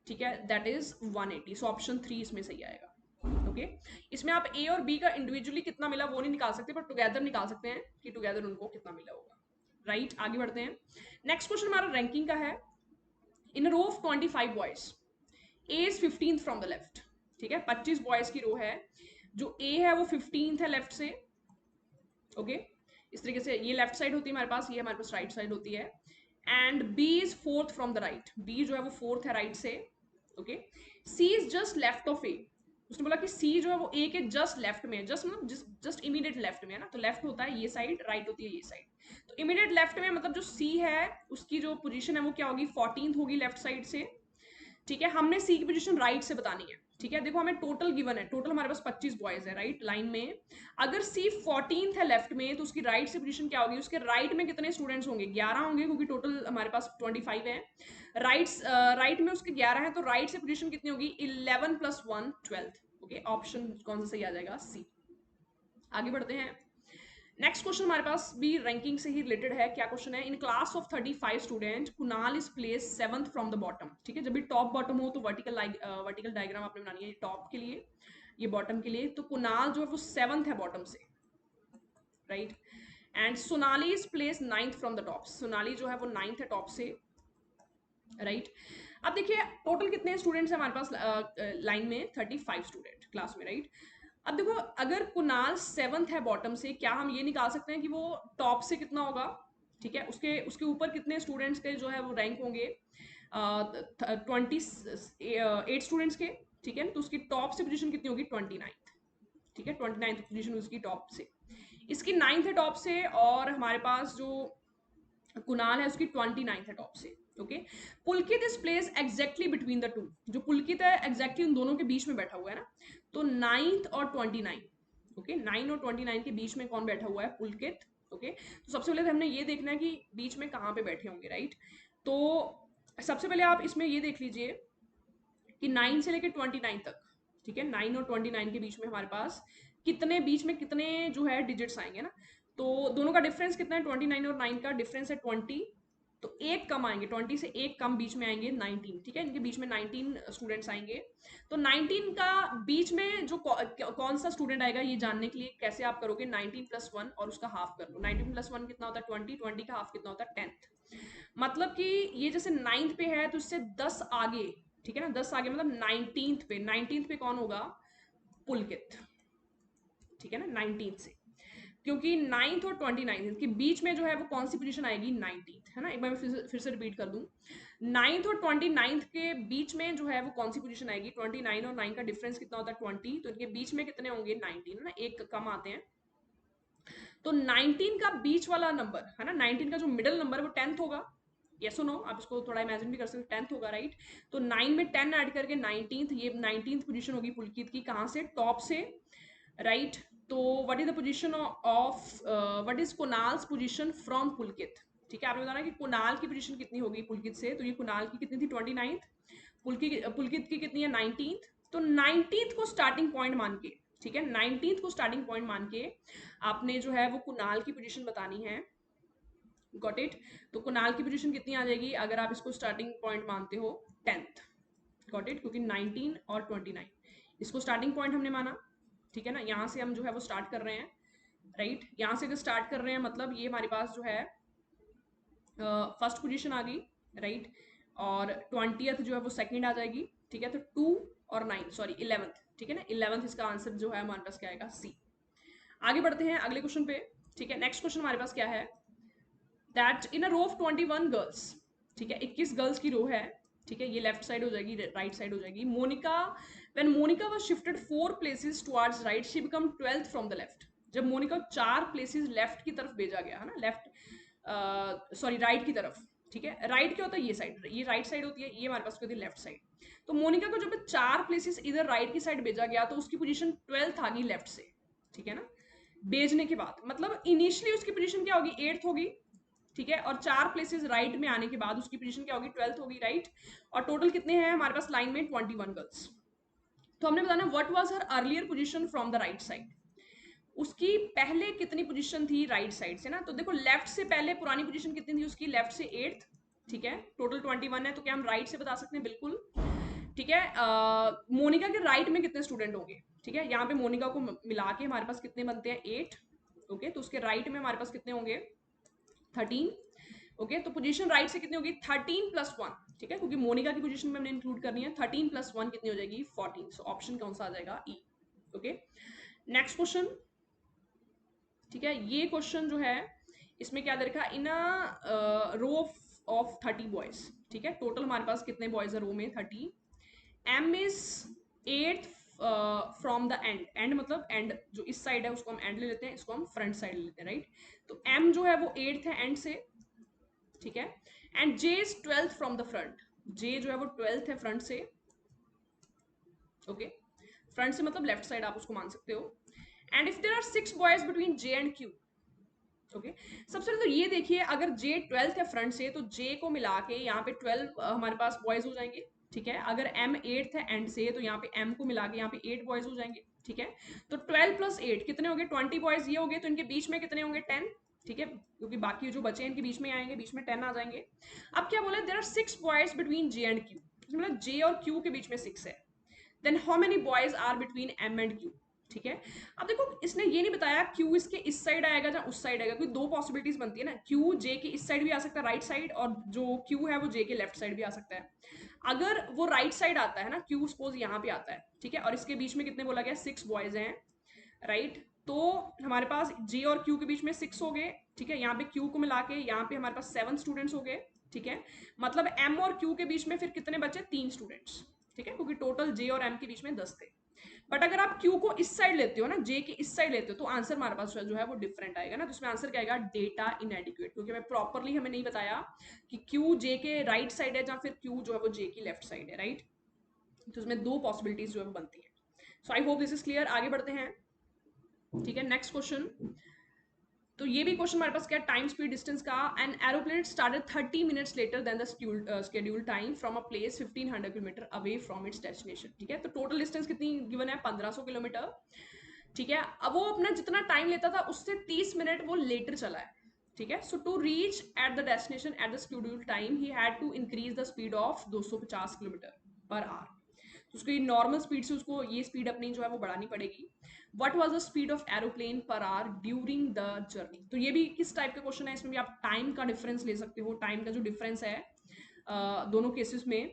ठीक है, दैट इज 180। सो ऑप्शन 3 इसमें सही आएगा। ओके, इसमें आप ए और बी का इंडिविजुअली कितना मिला वो नहीं निकाल सकते, बट टुगेदर निकाल सकते हैं कि टुगेदर उनको कितना मिला होगा, राइट। आगे बढ़ते हैं। नेक्स्ट क्वेश्चन हमारा रैंकिंग का है। In row of 25 boys, A is 15th from the left. ठीक है, 25 बॉयज की रो है, जो ए है वो 15th है लेफ्ट से। ओके, इस तरीके से ये लेफ्ट साइड होती है हमारे पास, ये हमारे पास राइट साइड होती है। And B is 4th from the right, B जो है वो 4th है राइट से। Okay, C is just left of A, उसने बोला कि सी जो है वो ए के जस्ट लेफ्ट में है, जस्ट मतलब जस्ट इमीडिएट लेफ्ट में है ना, तो लेफ्ट होता है ये साइड, राइट होती है ये साइड। तो इमीडिएट लेफ्ट में मतलब जो सी है उसकी जो पोजीशन है वो क्या होगी 14th होगी लेफ्ट साइड से। ठीक है, हमने सी की पोजीशन राइट से बतानी है। ठीक है, देखो हमें टोटल गिवन है, टोटल हमारे पास 25 बॉयज है, राइट, लाइन में। अगर सी 14th है लेफ्ट में तो उसकी राइट से पोजीशन क्या होगी, उसके राइट में कितने स्टूडेंट्स होंगे 11 होंगे, क्योंकि टोटल हमारे पास 25 है। राइट में उसके 11 है, तो राइट से पोजीशन कितनी होगी 11 + 1 12। ओके, ऑप्शन कौन सा सही आ जाएगा, सी। आगे बढ़ते हैं। नेक्स्ट क्वेश्चन हमारे पास भी रैंकिंग से ही रिलेटेड है। क्या क्वेश्चन है, in class of 35 student Kunal is place 7th from the bottom. ठीक है, जब भी टॉप बॉटम हो तो वर्टिकल डायग्राम आपने बनानी है, टॉप के लिए ये बॉटम के लिए। तो कुणाल जो है वो 7th है बॉटम से, right. And Sonali is place 9th from the top, Sonali जो है वो 9th है टॉप से, राइट। अब देखिए टोटल कितने स्टूडेंट्स हैं हमारे पास लाइन में 35 स्टूडेंट क्लास में, राइट। अब देखो अगर कुणाल 7th है बॉटम से, क्या हम ये निकाल सकते हैं कि वो टॉप से कितना होगा। ठीक है, उसके उसके ऊपर कितने स्टूडेंट्स के जो है वो रैंक होंगे 28 स्टूडेंट्स के। ठीक है, तो उसकी टॉप से पोजीशन कितनी होगी 29th। ठीक है, 29th पोजीशन उसकी टॉप से, इसकी 9th है टॉप से, और हमारे पास जो कुणाल है उसकी 29th है टॉप से। Okay. Pulkit is place exactly between the two, जो पुलकित है एग्जैक्टली उन दोनों के बीच में बैठा हुआ है ना, तो 9th और 29, ओके 9 और 29 के बीच में कौन बैठा हुआ है, पुलकित। ओके, तो सबसे पहले तो हमने ये देखना है कि बीच में कहाँ पे बैठे होंगे, राइट। तो सबसे पहले आप इसमें ये देख लीजिए कि 9 से लेकर 29 तक, ठीक है, 9 और 29 के बीच में हमारे पास कितने, बीच में कितने जो है डिजिट्स आएंगे ना, तो दोनों का डिफरेंस कितना है, 29 और 9 का डिफरेंस है 20, तो एक कम आएंगे, 20 से एक कम बीच में आएंगे 19, ठीक है, इनके बीच में 19 स्टूडेंट्स आएंगे। तो 19 का बीच में जो कौन सा स्टूडेंट आएगा ये जानने के लिए कैसे आप करोगे, 19 प्लस 1 और उसका हाफ कर लो, 19 प्लस 1 कितना होता है 20, 20 का हाफ कितना होता है 10th। मतलब कि ये जैसे 9th पे है तो इससे 10 आगे, ठीक है ना, 10 आगे मतलब 19th पे, 19th पे कौन होगा, पुलकित, ठीक है ना, 19th से, क्योंकि 9th और 29th के बीच में जो है वो कौन सी पोजीशन आएगी, 19th, है ना। एक बार मैं फिर से रिपीट कर दूं, 9th और 29th के बीच में जो है वो कौन सी पोजीशन आएगी, 29 और 9 का डिफरेंस कितना होता है 20, तो इनके बीच में कितने होंगे 19, है ना, एक कम आते हैं। तो 19 का बीच वाला नंबर है ना, 19 का जो मिडिल नंबर है वो 10th होगा, यस नो, आप इसको थोड़ा इमेजिन भी कर सकते हैं, 10th होगा, राइट। तो 9 में 10 ऐड करके 19th, ये 19th पोजीशन होगी पुलकित की, कहां से, टॉप से, राइट। तो what is the position of, what is Kunal's position from Pulkit, ठीक है, आपने बताना कि कुणाल की पोजीशन कितनी होगी पुलकित से, तो ये कुणाल की कितनी थी 29th, पुलकित की कितनी है 19th, तो 19th को स्टार्टिंग पॉइंट मान के, ठीक है, 19th को स्टार्टिंग पॉइंट मान के आपने जो है वो कुणाल की पोजीशन बतानी है, गॉट इट। तो कुणाल की पोजीशन कितनी आ जाएगी अगर आप इसको स्टार्टिंग पॉइंट मानते हो 10th, गॉट इट, क्योंकि 19 और 29 इसको स्टार्टिंग पॉइंट हमने माना, ठीक है ना, यहाँ से हम जो है वो स्टार्ट कर रहे हैं, राइट, यहाँ से अगर स्टार्ट कर रहे हैं मतलब ये हमारे पास जो है फर्स्ट पोजीशन आ गई, राइट, और 20th जो है वो सेकंड आ जाएगी, ठीक है, तो 2 और 9 सॉरी 11th, ठीक है ना, 11th इसका आंसर जो है हमारे पास क्या आएगा, सी। आगे बढ़ते हैं अगले क्वेश्चन पे, ठीक है, नेक्स्ट क्वेश्चन हमारे पास क्या है, that in a row of 21 girls, ठीक है, 21 गर्ल्स की रो है, ठीक है, ये लेफ्ट साइड हो जाएगी, राइट साइड हो जाएगी, Monica, when Monica was shifted 4 places towards right she become 12th from the left, जब मोनिका 4 प्लेसेस लेफ्ट की तरफ भेजा गया, है ना, लेफ्ट सॉरी राइट की तरफ, ठीक है, राइट क्या होता है, ये साइड, ये राइट साइड होती है, ये हमारे पास होती है लेफ्ट साइड। तो मोनिका को जब 4 प्लेसेस इधर राइट की साइड भेजा गया तो उसकी पोजीशन 12th आ गई लेफ्ट से, ठीक है ना, भेजने के बाद मतलब इनिशियली उसकी पोजीशन क्या होगी, 8th होगी, ठीक है, और 4 प्लेसेस राइट में आने के बाद उसकी पोजीशन क्या होगी, 12th होगी, राइट। और टोटल कितने हैं हमारे पास लाइन में, 21 गर्ल्स। तो हमने बताना what was her earlier position from the right side, उसकी पहले कितनी पोजीशन थी राइट साइड से ना, तो देखो लेफ्ट से पहले पुरानी पोजीशन कितनी थी उसकी, लेफ्ट से 8th, ठीक है, टोटल 21 है, तो क्या हम राइट से बता सकते हैं, बिल्कुल, ठीक है। मोनिका के राइट में कितने स्टूडेंट होंगे, ठीक है, यहाँ पे मोनिका को मिला के हमारे पास कितने बनते हैं 8, ओके, तो उसके राइट में हमारे पास कितने होंगे 13, ओके, तो पोजीशन राइट से कितनी होगी 13 प्लस 1, ठीक है, क्योंकि मोनिका की पोजीशन में हमने इंक्लूड करनी है, 13 प्लस 1 कितनी हो जाएगी 14, सो ऑप्शन कौन सा आ जाएगा, ई, ओके। नेक्स्ट क्वेश्चन, ठीक है, ये क्वेश्चन जो है इसमें क्या दे रखा है, इन अ रो ऑफ 30 बॉयज, ठीक है, टोटल हमारे पास कितने बॉयज है रो में 30, M is 8th from the end, and मतलब एंड जो इस साइड है उसको हम एंड ले लेते हैं, इसको हम फ्रंट साइड ले लेते हैं, राइट। तो एम जो है वो 8th है एंड से, ठीक है, and J is 12th from the front, J जो है वो 12th है फ्रंट से, ओके, फ्रंट से मतलब लेफ्ट साइड आप उसको मान सकते हो। And if there are 6 boys between J and Q, okay, सबसे पहले तो ये देखिए अगर जे 12th है फ्रंट से तो जे को मिला के यहाँ पे 12 हमारे पास बॉयज हो जाएंगे, ठीक है, अगर एम 8th है एंड से तो यहाँ पे एम को मिला के यहाँ पे 8 बॉयज हो जाएंगे, ठीक है। तो 12 प्लस 8 कितने हो गए 20 बॉयज ये हो गए, तो इनके बीच में कितने होंगे 10, ठीक है, क्योंकि बाकी जो बचे इनके बीच में आएंगे, बीच में 10 आ जाएंगे। अब क्या बोला, there are 6 boys between J and Q, मतलब जे और क्यू के बीच में 6 है, then how many boys are between M and Q, ठीक है। अब देखो इसने ये नहीं बताया क्यू इसके इस साइड आएगा या उस साइड आएगा, क्योंकि दो पॉसिबिलिटीज बनती है ना, क्यू जे के इस साइड भी आ सकता है राइट साइड, और जो क्यू है वो जे के लेफ्ट साइड भी आ सकता है। अगर वो राइट साइड आता है ना, क्यू सपोज यहाँ पे आता है, ठीक है, और इसके बीच में कितने बोला गया 6 बॉयज हैं, राइट, तो हमारे पास जे और क्यू के बीच में 6 हो गए, ठीक है, यहाँ पे क्यू को मिला के यहाँ पे हमारे पास 7 स्टूडेंट्स हो गए, ठीक है, मतलब एम और क्यू के बीच में फिर कितने बचे 3 स्टूडेंट्स, ठीक है, क्योंकि टोटल जे और एम के बीच में 10 थे। बट अगर आप क्यू को इस साइड लेते हो ना, जे के इस साइड लेते हो, तो आंसर हमारे पास जो है वो डिफरेंट आएगा ना। तो इसमें आंसर क्या आएगा, डेटा इनएडिक्वेट, क्योंकि मैं प्रॉपरली हमें नहीं बताया कि क्यू जे के राइट साइड है या फिर क्यू जो है वो जे की लेफ्ट साइड है, राइट। तो इसमें दो पॉसिबिलिटीज जो है वो बनती है। So I hope this is clear. आगे बढ़ते हैं, ठीक है, नेक्स्ट क्वेश्चन। तो ये भी क्वेश्चन हमारे पास क्या, टाइम स्पीड डिस्टेंस का। An aeroplane started 30 minutes later than the schedule time from a place 1500 kilometre away from its destination, ठीक है। तो टोटल डिस्टेंस कितनी गिवन है, 1500 किलोमीटर, ठीक है। अब वो अपना जितना टाइम लेता था उससे 30 मिनट वो लेटर चला है, ठीक है। So to reach at the destination at the schedule time he had to increase the speed of 250 kilometre per hour. तो उसकी नॉर्मल स्पीड से उसको ये स्पीड अपनी जो है वो बढ़ानी पड़ेगी। What was the speed of aeroplane per hour during the journey. तो ये भी किस टाइप का क्वेश्चन है, इसमें भी आप टाइम का डिफरेंस ले सकते हो, टाइम का जो डिफरेंस है दोनों केसेस में,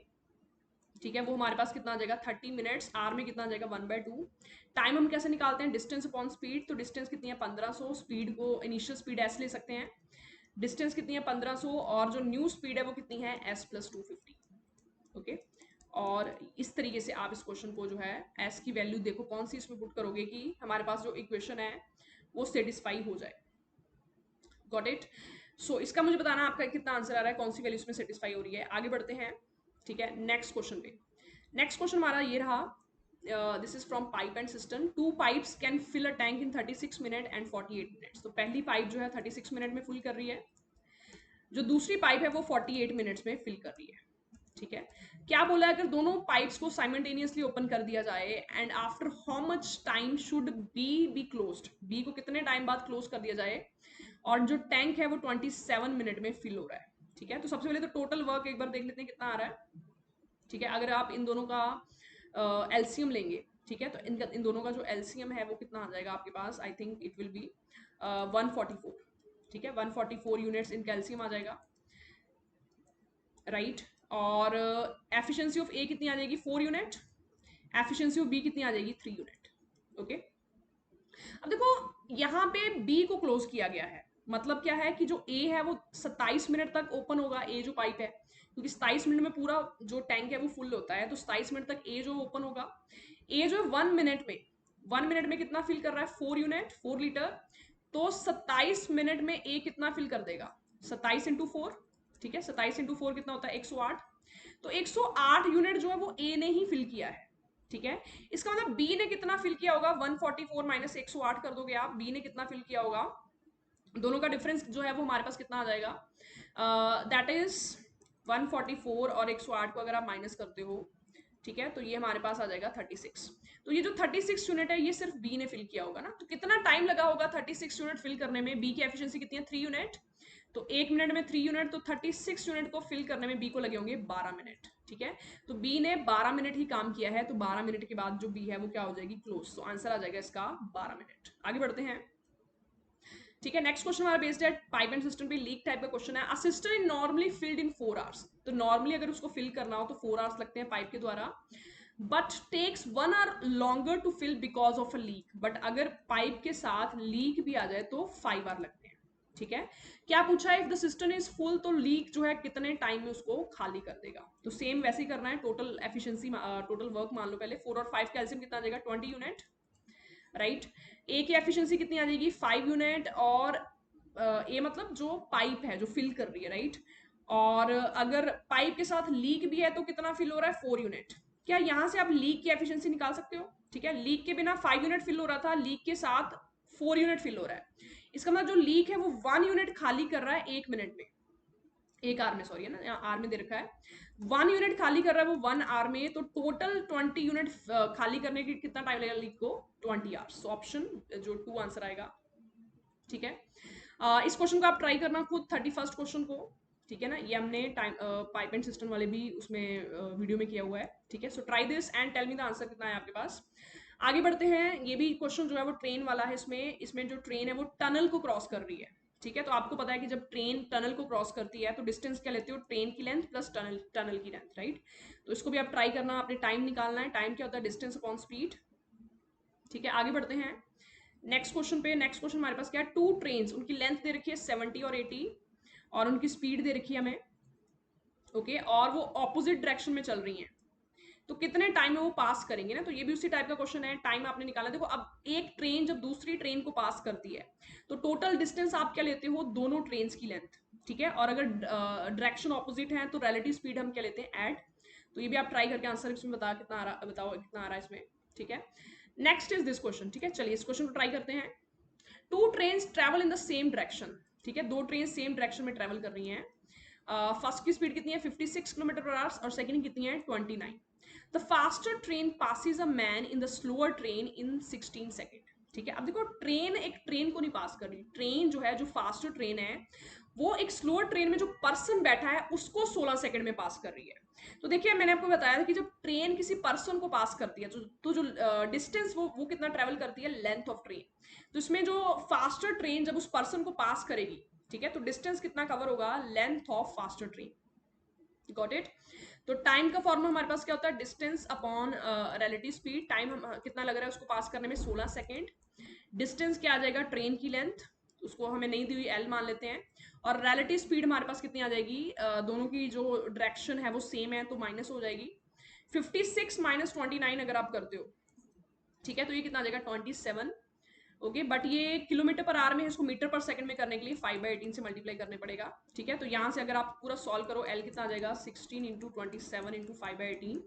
ठीक है, वो हमारे पास कितना आ जाएगा 30 मिनट्स, आर में कितना आ जाएगा 1/2। टाइम हम कैसे निकालते हैं, डिस्टेंस अपॉन स्पीड। तो डिस्टेंस कितनी है 1500, स्पीड को इनिशियल स्पीड एस ले सकते हैं, डिस्टेंस कितनी है 1500, और जो न्यू स्पीड है वो कितनी है एस प्लस 250, ओके। और इस तरीके से आप इस क्वेश्चन को जो है एस की वैल्यू देखो कौन सी इसमें पुट करोगे कि हमारे पास जो इक्वेशन है वो सेटिस्फाई हो जाए। Got it. सो इसका मुझे बताना आपका कितना आंसर आ रहा है, कौन सी वैल्यू इसमें सेटिस्फाई हो रही है। आगे बढ़ते हैं, ठीक है, नेक्स्ट क्वेश्चन पे। नेक्स्ट क्वेश्चन हमारा ये रहा, this is from pipe and system. Two pipes can fill a tank in 36 minute and 48 minutes. तो पहली पाइप जो है 36 मिनट में फिल कर रही है, जो दूसरी पाइप है वो 48 मिनट्स में फिल कर रही है, ठीक है। क्या बोला है, अगर दोनों पाइप्स को साइमल्टेनियसली ओपन कर दिया जाए and after how much time should be closed, B को कितने टाइम बाद क्लोज कर दिया जाए, और जो टैंक है वो 27 मिनट में फिल हो रहा है, ठीक है। तो सबसे पहले तो टोटल वर्क एक बार देख लेते हैं कितना आ रहा है, ठीक है। अगर आप इन दोनों का एलसीएम लेंगे, ठीक है, तो इन दोनों का जो एलसीएम है वो कितना आ जाएगा आपके पास, I think it will be 144, ठीक है, 144 यूनिट्स इनका एलसीएम आ जाएगा, राइट। और एफिशिएंसी ऑफ ए कितनी आ जाएगी 4 यूनिट, एफिशिएंसी ऑफ बी कितनी आ जाएगी 3 यूनिट, ओके। अब देखो यहाँ पे बी को क्लोज किया गया है, मतलब क्या है कि जो ए है वो 27 मिनट तक ओपन होगा, ए जो पाइप है, क्योंकि 27 मिनट में पूरा जो टैंक है वो फुल होता है, तो 27 मिनट तक ए जो ओपन होगा। ए जो है 1 मिनट में कितना फिल कर रहा है 4 यूनिट 4 लीटर। तो 27 मिनट में ए कितना फिल कर देगा, 27 × 4, ठीक है, 27 × 4 कितना होता है 108। तो 108 यूनिट जो है वो ए ने ही फिल किया है, ठीक है। इसका मतलब बी ने कितना फिल किया होगा, 144 माइनस 108 कर दोगे आप, बी ने कितना फिल किया होगा, दोनों का डिफरेंस जो है वो हमारे पास कितना आ जाएगा, दैट इज 144 और 108 को अगर आप माइनस करते हो, ठीक है, तो ये हमारे पास आ जाएगा 36। तो ये जो 36 यूनिट है ये सिर्फ बी ने फिल किया होगा ना। तो कितना टाइम लगा होगा 36 यूनिट फिल करने में, बी की एफिशिएंसी कितनी है 3 यूनिट, तो 1 मिनट में 3 यूनिट, तो 36 यूनिट को फिल करने में बी को लगे होंगे 12 मिनट, ठीक है। तो बी ने 12 मिनट ही काम किया है, तो 12 मिनट के बाद जो बी है वो क्या हो जाएगी क्लोज, तो आंसर आ जाएगा इसका 12 मिनट। आगे बढ़ते हैं, ठीक है। नेक्स्ट क्वेश्चन हमारा बेस्ड है पाइप एंड सिस्टम पे, लीक टाइप का क्वेश्चन है। A system is normally filled in 4 hours. तो नॉर्मली अगर उसको फिल करना हो तो 4 आवर्स लगते हैं पाइप के द्वारा, but takes 1 hour longer to fill because of a leak. But अगर पाइप के साथ लीक भी आ जाए तो 5 आवर लगते हैं, ठीक है। क्या पूछा है, if the system is full, तो लीक जो है कितने टाइम में उसको खाली कर देगा। तो सेम वैसे ही करना है, टोटल एफिशिएंसी टोटल वर्क मान लो पहले, 4 और 5 कैल्सियम कितना आ जाएगा 20 यूनिट, राइट। ए की एफिशिएंसी कितनी आ जाएगी 5 यूनिट, और ए मतलब जो पाइप है जो फिल कर रही है, राइट। और अगर पाइप के साथ लीक भी है तो कितना फिल हो रहा है 4 यूनिट। क्या यहां से आप लीक की एफिशिएंसी निकाल सकते हो, ठीक है। लीक के बिना 5 यूनिट फिल हो रहा था, लीक के साथ 4 यूनिट फिल हो रहा है। इसका मतलब जो लीक है वो 1 यूनिट खाली कर रहा है 1 मिनट में, एक आर में, सॉरी है ना, यहाँ आर में दे रखा है, 1 यूनिट खाली कर रहा है वो 1 आर में, तो टोटल 20 यूनिट खाली करने की कितना टाइम लगेगा लीक को 20 आवर्स। तो ऑप्शन जो 2 आंसर आएगा, ठीक है। इस क्वेश्चन को आप ट्राई करना खुद 31st क्वेश्चन को, ठीक है ना, ये हमने टाइम पाइप एंड सिस्टम वाले भी उसमें वीडियो में किया हुआ है, ठीक है। So try this and tell me the answer कितना है आपके पास। आगे बढ़ते हैं, ये भी क्वेश्चन जो है वो ट्रेन वाला है, इसमें जो ट्रेन है वो टनल को क्रॉस कर रही है, ठीक है। तो आपको पता है कि जब ट्रेन टनल को क्रॉस करती है तो डिस्टेंस क्या लेते हो, ट्रेन की लेंथ प्लस टनल की लेंथ, राइट। तो इसको भी आप ट्राई करना, आपने टाइम निकालना है, टाइम क्या होता है डिस्टेंस अपॉन स्पीड, ठीक है। आगे बढ़ते हैं नेक्स्ट क्वेश्चन पे। नेक्स्ट क्वेश्चन हमारे पास क्या है, टू ट्रेन, उनकी लेंथ दे रखी है 70 और 80, और उनकी स्पीड दे रखी है हमें, ओके, और वो ऑपोजिट डायरेक्शन में चल रही हैं, तो कितने टाइम में वो पास करेंगे ना, तो ये भी उसी टाइप का क्वेश्चन है। टाइम आपने निकाला, देखो अब एक ट्रेन जब दूसरी ट्रेन को पास करती है तो टोटल डिस्टेंस आप क्या लेते हो, दोनों ट्रेन की लेंथ, ठीक है। और अगर डायरेक्शन ऑपोजिट है तो रिलेटिव स्पीड हम क्या लेते हैं, ऐड। तो ये भी आप ट्राई करके आंसर इसमें बताओ कितना आ रहा है इसमें, ठीक है। नेक्स्ट इज दिस क्वेश्चन, ठीक है, चलिए इस क्वेश्चन को ट्राई करते हैं। Two train travel in the same direction, ठीक है, दो ट्रेन सेम डायरेक्शन में ट्रेवल कर रही हैं। फर्स्ट की स्पीड कितनी है 56 किलोमीटर पर आवर और सेकंड की कितनी है 29। The faster train passes a man in the slower train in 16 second, ठीक है। अब देखो ट्रेन एक ट्रेन को नहीं पास कर रही, ट्रेन जो है जो फास्टर ट्रेन है वो एक स्लोअर ट्रेन में जो पर्सन बैठा है उसको 16 सेकंड में पास कर रही है। तो देखिए मैंने आपको बताया था कि जब ट्रेन किसी पर्सन को पास करती है तो जो डिस्टेंस वो कितना ट्रेवल करती है, लेंथ ऑफ ट्रेन। तो इसमें जो फास्टर ट्रेन जब उस पर्सन को पास करेगी, ठीक है, तो डिस्टेंस कितना कवर होगा, length of faster train. Got it. तो टाइम का फॉर्मूला हमारे पास क्या होता है, distance upon relative speed. Time कितना लग रहा है उसको पास करने में, 16 सेकेंड। डिस्टेंस क्या आ जाएगा, ट्रेन की लेंथ, उसको हमें नहीं दी हुई एल मान लेते हैं। और रिलेटिव स्पीड हमारे पास कितनी आ जाएगी, दोनों की जो डायरेक्शन है वो सेम है तो माइनस हो जाएगी। 56 माइनस 29 अगर आप करते हो, ठीक है, तो ये कितना आ जाएगा 27। ओके, बट ये किलोमीटर पर आवर में है, इसको मीटर पर सेकंड में करने के लिए 5/18 से मल्टीप्लाई करने पड़ेगा, ठीक है। तो यहाँ से अगर आप पूरा सॉल्व करो, एल कितना आ जाएगा 16 इंटू 27 इंटू 5/18,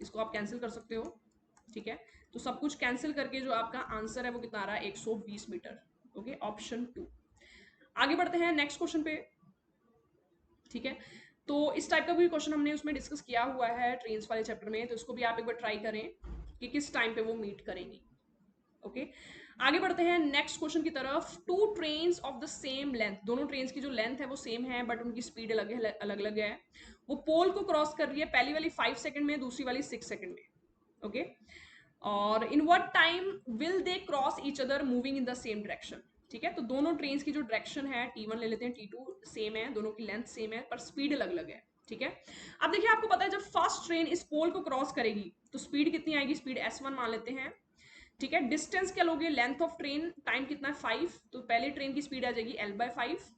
इसको आप कैंसिल कर सकते हो, ठीक है। तो सब कुछ कैंसिल करके जो आपका आंसर है वो कितना आ रहा है 120 मीटर। Okay, option 2। आगे बढ़ते हैं नेक्स्ट क्वेश्चन पे, ठीक है। तो इस टाइप का भी क्वेश्चन हमने उसमें डिस्कस किया हुआ है ट्रेन्स वाले चैप्टर में, तो इसको भी आप एक बार ट्राई करें कि किस टाइम पे वो मीट करेंगी। ओके, आगे बढ़ते हैं नेक्स्ट क्वेश्चन की तरफ। Two trains of the same length, दोनों ट्रेन्स की जो लेंथ है वो सेम है बट उनकी स्पीड अलग है, अलग अलग है। वो पोल को क्रॉस कर रही है, पहली वाली 5 सेकंड में, दूसरी वाली 6 सेकंड में। ओके, और in what time will they cross each other moving in the same direction, ठीक है। तो दोनों ट्रेन्स की जो डायरेक्शन है, T1 ले लेते हैं, T2 सेम है, दोनों की लेंथ सेम है पर स्पीड अलग अलग है, ठीक है। अब देखिए आपको पता है जब फर्स्ट ट्रेन इस पोल को क्रॉस करेगी तो स्पीड कितनी आएगी, स्पीड S1 मान लेते हैं, ठीक है। डिस्टेंस क्या लोगे, लेंथ ऑफ ट्रेन, टाइम कितना है 5, तो पहले ट्रेन की स्पीड आ जाएगी L/5।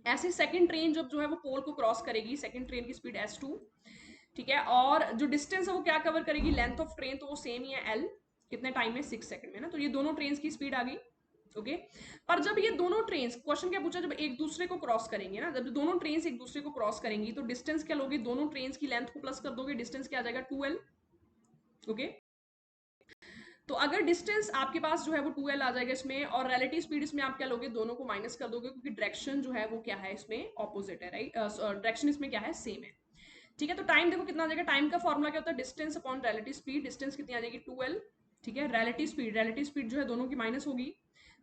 ऐसे सेकंड ट्रेन जब जो है वो पोल को क्रॉस करेगी, सेकंड ट्रेन की स्पीड S2, ठीक है। और जो डिस्टेंस है वो क्या कवर करेगी, लेंथ ऑफ ट्रेन, तो वो सेम ही है L, कितने टाइम में 6 सेकंड में ना। तो ये दोनों ट्रेन की स्पीड आ गई। ओके, पर जब ये दोनों ट्रेन, क्वेश्चन क्या पूछा, जब एक दूसरे को क्रॉस करेंगे ना, जब दोनों ट्रेन एक दूसरे को क्रॉस करेंगी तो डिस्टेंस क्या लोगे, दोनों ट्रेन की लेंथ को प्लस कर दोगे, डिस्टेंस क्या आ जाएगा 2L। ओके, तो अगर डिस्टेंस आपके पास जो है वो 2L आ जाएगा इसमें, और रिलेटिव स्पीड इसमें आप क्या लोगे, दोनों को माइनस कर दोगे क्योंकि डायरेक्शन जो है वो क्या है इसमें ऑपोजिट है, राइट। डायरेक्शन इसमें क्या है, सेम है, ठीक है। तो टाइम देखो कितना आ जाएगा, टाइम का फॉर्मूला क्या होता है, distance upon relative speed. Distance कितनी आ जाएगी 2L, ठीक है। रिलेटिव स्पीड जो है दोनों की माइनस होगी,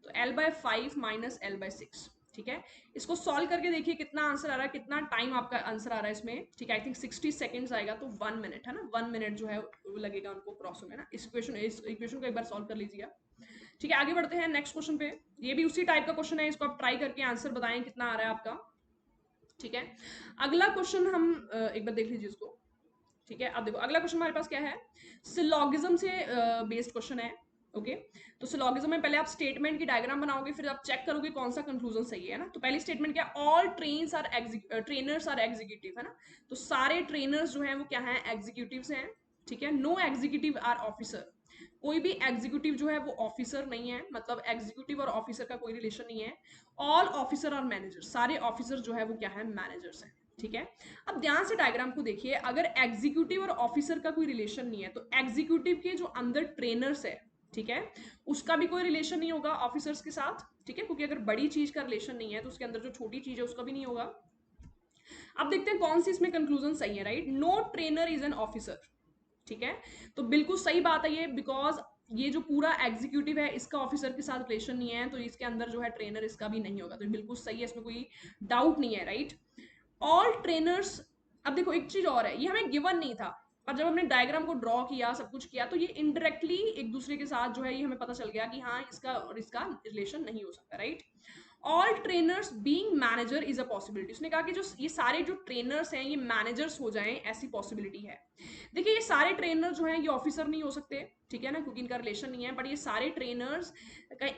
तो L/5 माइनस L/6, ठीक है। इसको सॉल्व करके देखिए कितना आंसर आ रहा है, कितना टाइम आपका आंसर आ रहा है इसमें, ठीक है। आई थिंक 60 सेकंड्स आएगा, तो 1 मिनट है ना, 1 मिनट जो है लगेगा उनको क्रॉस होने ना। इस इक्वेशन को एक बार सॉल्व कर लीजिए, ठीक है। आगे बढ़ते हैं नेक्स्ट क्वेश्चन पे, ये भी उसी टाइप का क्वेश्चन है, इसको आप ट्राई करके आंसर बताएं कितना आ रहा है आपका, ठीक है। अगला क्वेश्चन हम एक बार देख लीजिए इसको, ठीक है। अब देखो अगला क्वेश्चन हमारे पास क्या है, सिलॉगिज्म से बेस्ड क्वेश्चन है। ओके, तो सिलॉगिज्म में पहले आप स्टेटमेंट की डायग्राम बनाओगे, फिर आप चेक करोगे कौन सा कंक्लूजन सही है ना। तो पहली स्टेटमेंट क्या, ऑल ट्रेनर्स आर एग्जीक्यूटिव, है ना। तो सारे ट्रेनर्स जो हैं वो क्या हैं, एग्जीक्यूटिव्स हैं, ठीक है। नो एग्जीक्यूटिव आर ऑफिसर, कोई भी एग्जीक्यूटिव जो है वो ऑफिसर नहीं है, मतलब एग्जीक्यूटिव और ऑफिसर का कोई रिलेशन नहीं है। ऑल ऑफिसर और मैनेजर, सारे ऑफिसर जो है वो क्या है, मैनेजर्स हैं, ठीक है। अब ध्यान से डायग्राम को देखिए, अगर एग्जीक्यूटिव और ऑफिसर का कोई रिलेशन नहीं है तो एग्जीक्यूटिव के जो अंदर ट्रेनर्स है, ठीक है, उसका भी कोई रिलेशन नहीं होगा ऑफिसर्स के साथ, ठीक है, क्योंकि अगर बड़ी चीज का रिलेशन नहीं है तो उसके अंदर जो छोटी चीज है उसका भी नहीं होगा। अब देखते हैं कौन सी इसमें कंक्लूजन सही है, right. No trainer is an officer, ठीक है। तो बिल्कुल सही बात है ये, बिकॉज ये जो पूरा एग्जीक्यूटिव है इसका ऑफिसर के साथ रिलेशन नहीं है, तो इसके अंदर जो है ट्रेनर इसका भी नहीं होगा, तो बिल्कुल सही है, इसमें कोई डाउट नहीं है, राइट। ऑल ट्रेनर्स, अब देखो एक चीज और है, ये हमें गिवन नहीं था, पर जब हमने डायग्राम को ड्रॉ किया, सब कुछ किया, तो ये इनडायरेक्टली एक दूसरे के साथ जो है ये हमें पता चल गया कि हाँ इसका और इसका रिलेशन नहीं हो सकता, right. All trainers being manager is a possibility, उसने कहा कि जो ये सारे जो ट्रेनर्स हैं ये मैनेजर्स हो जाएं, ऐसी पॉसिबिलिटी है। देखिए ये सारे ट्रेनर जो हैं ये ऑफिसर नहीं हो सकते, ठीक है ना, क्योंकि इनका रिलेशन नहीं है, बट ये सारे ट्रेनर्स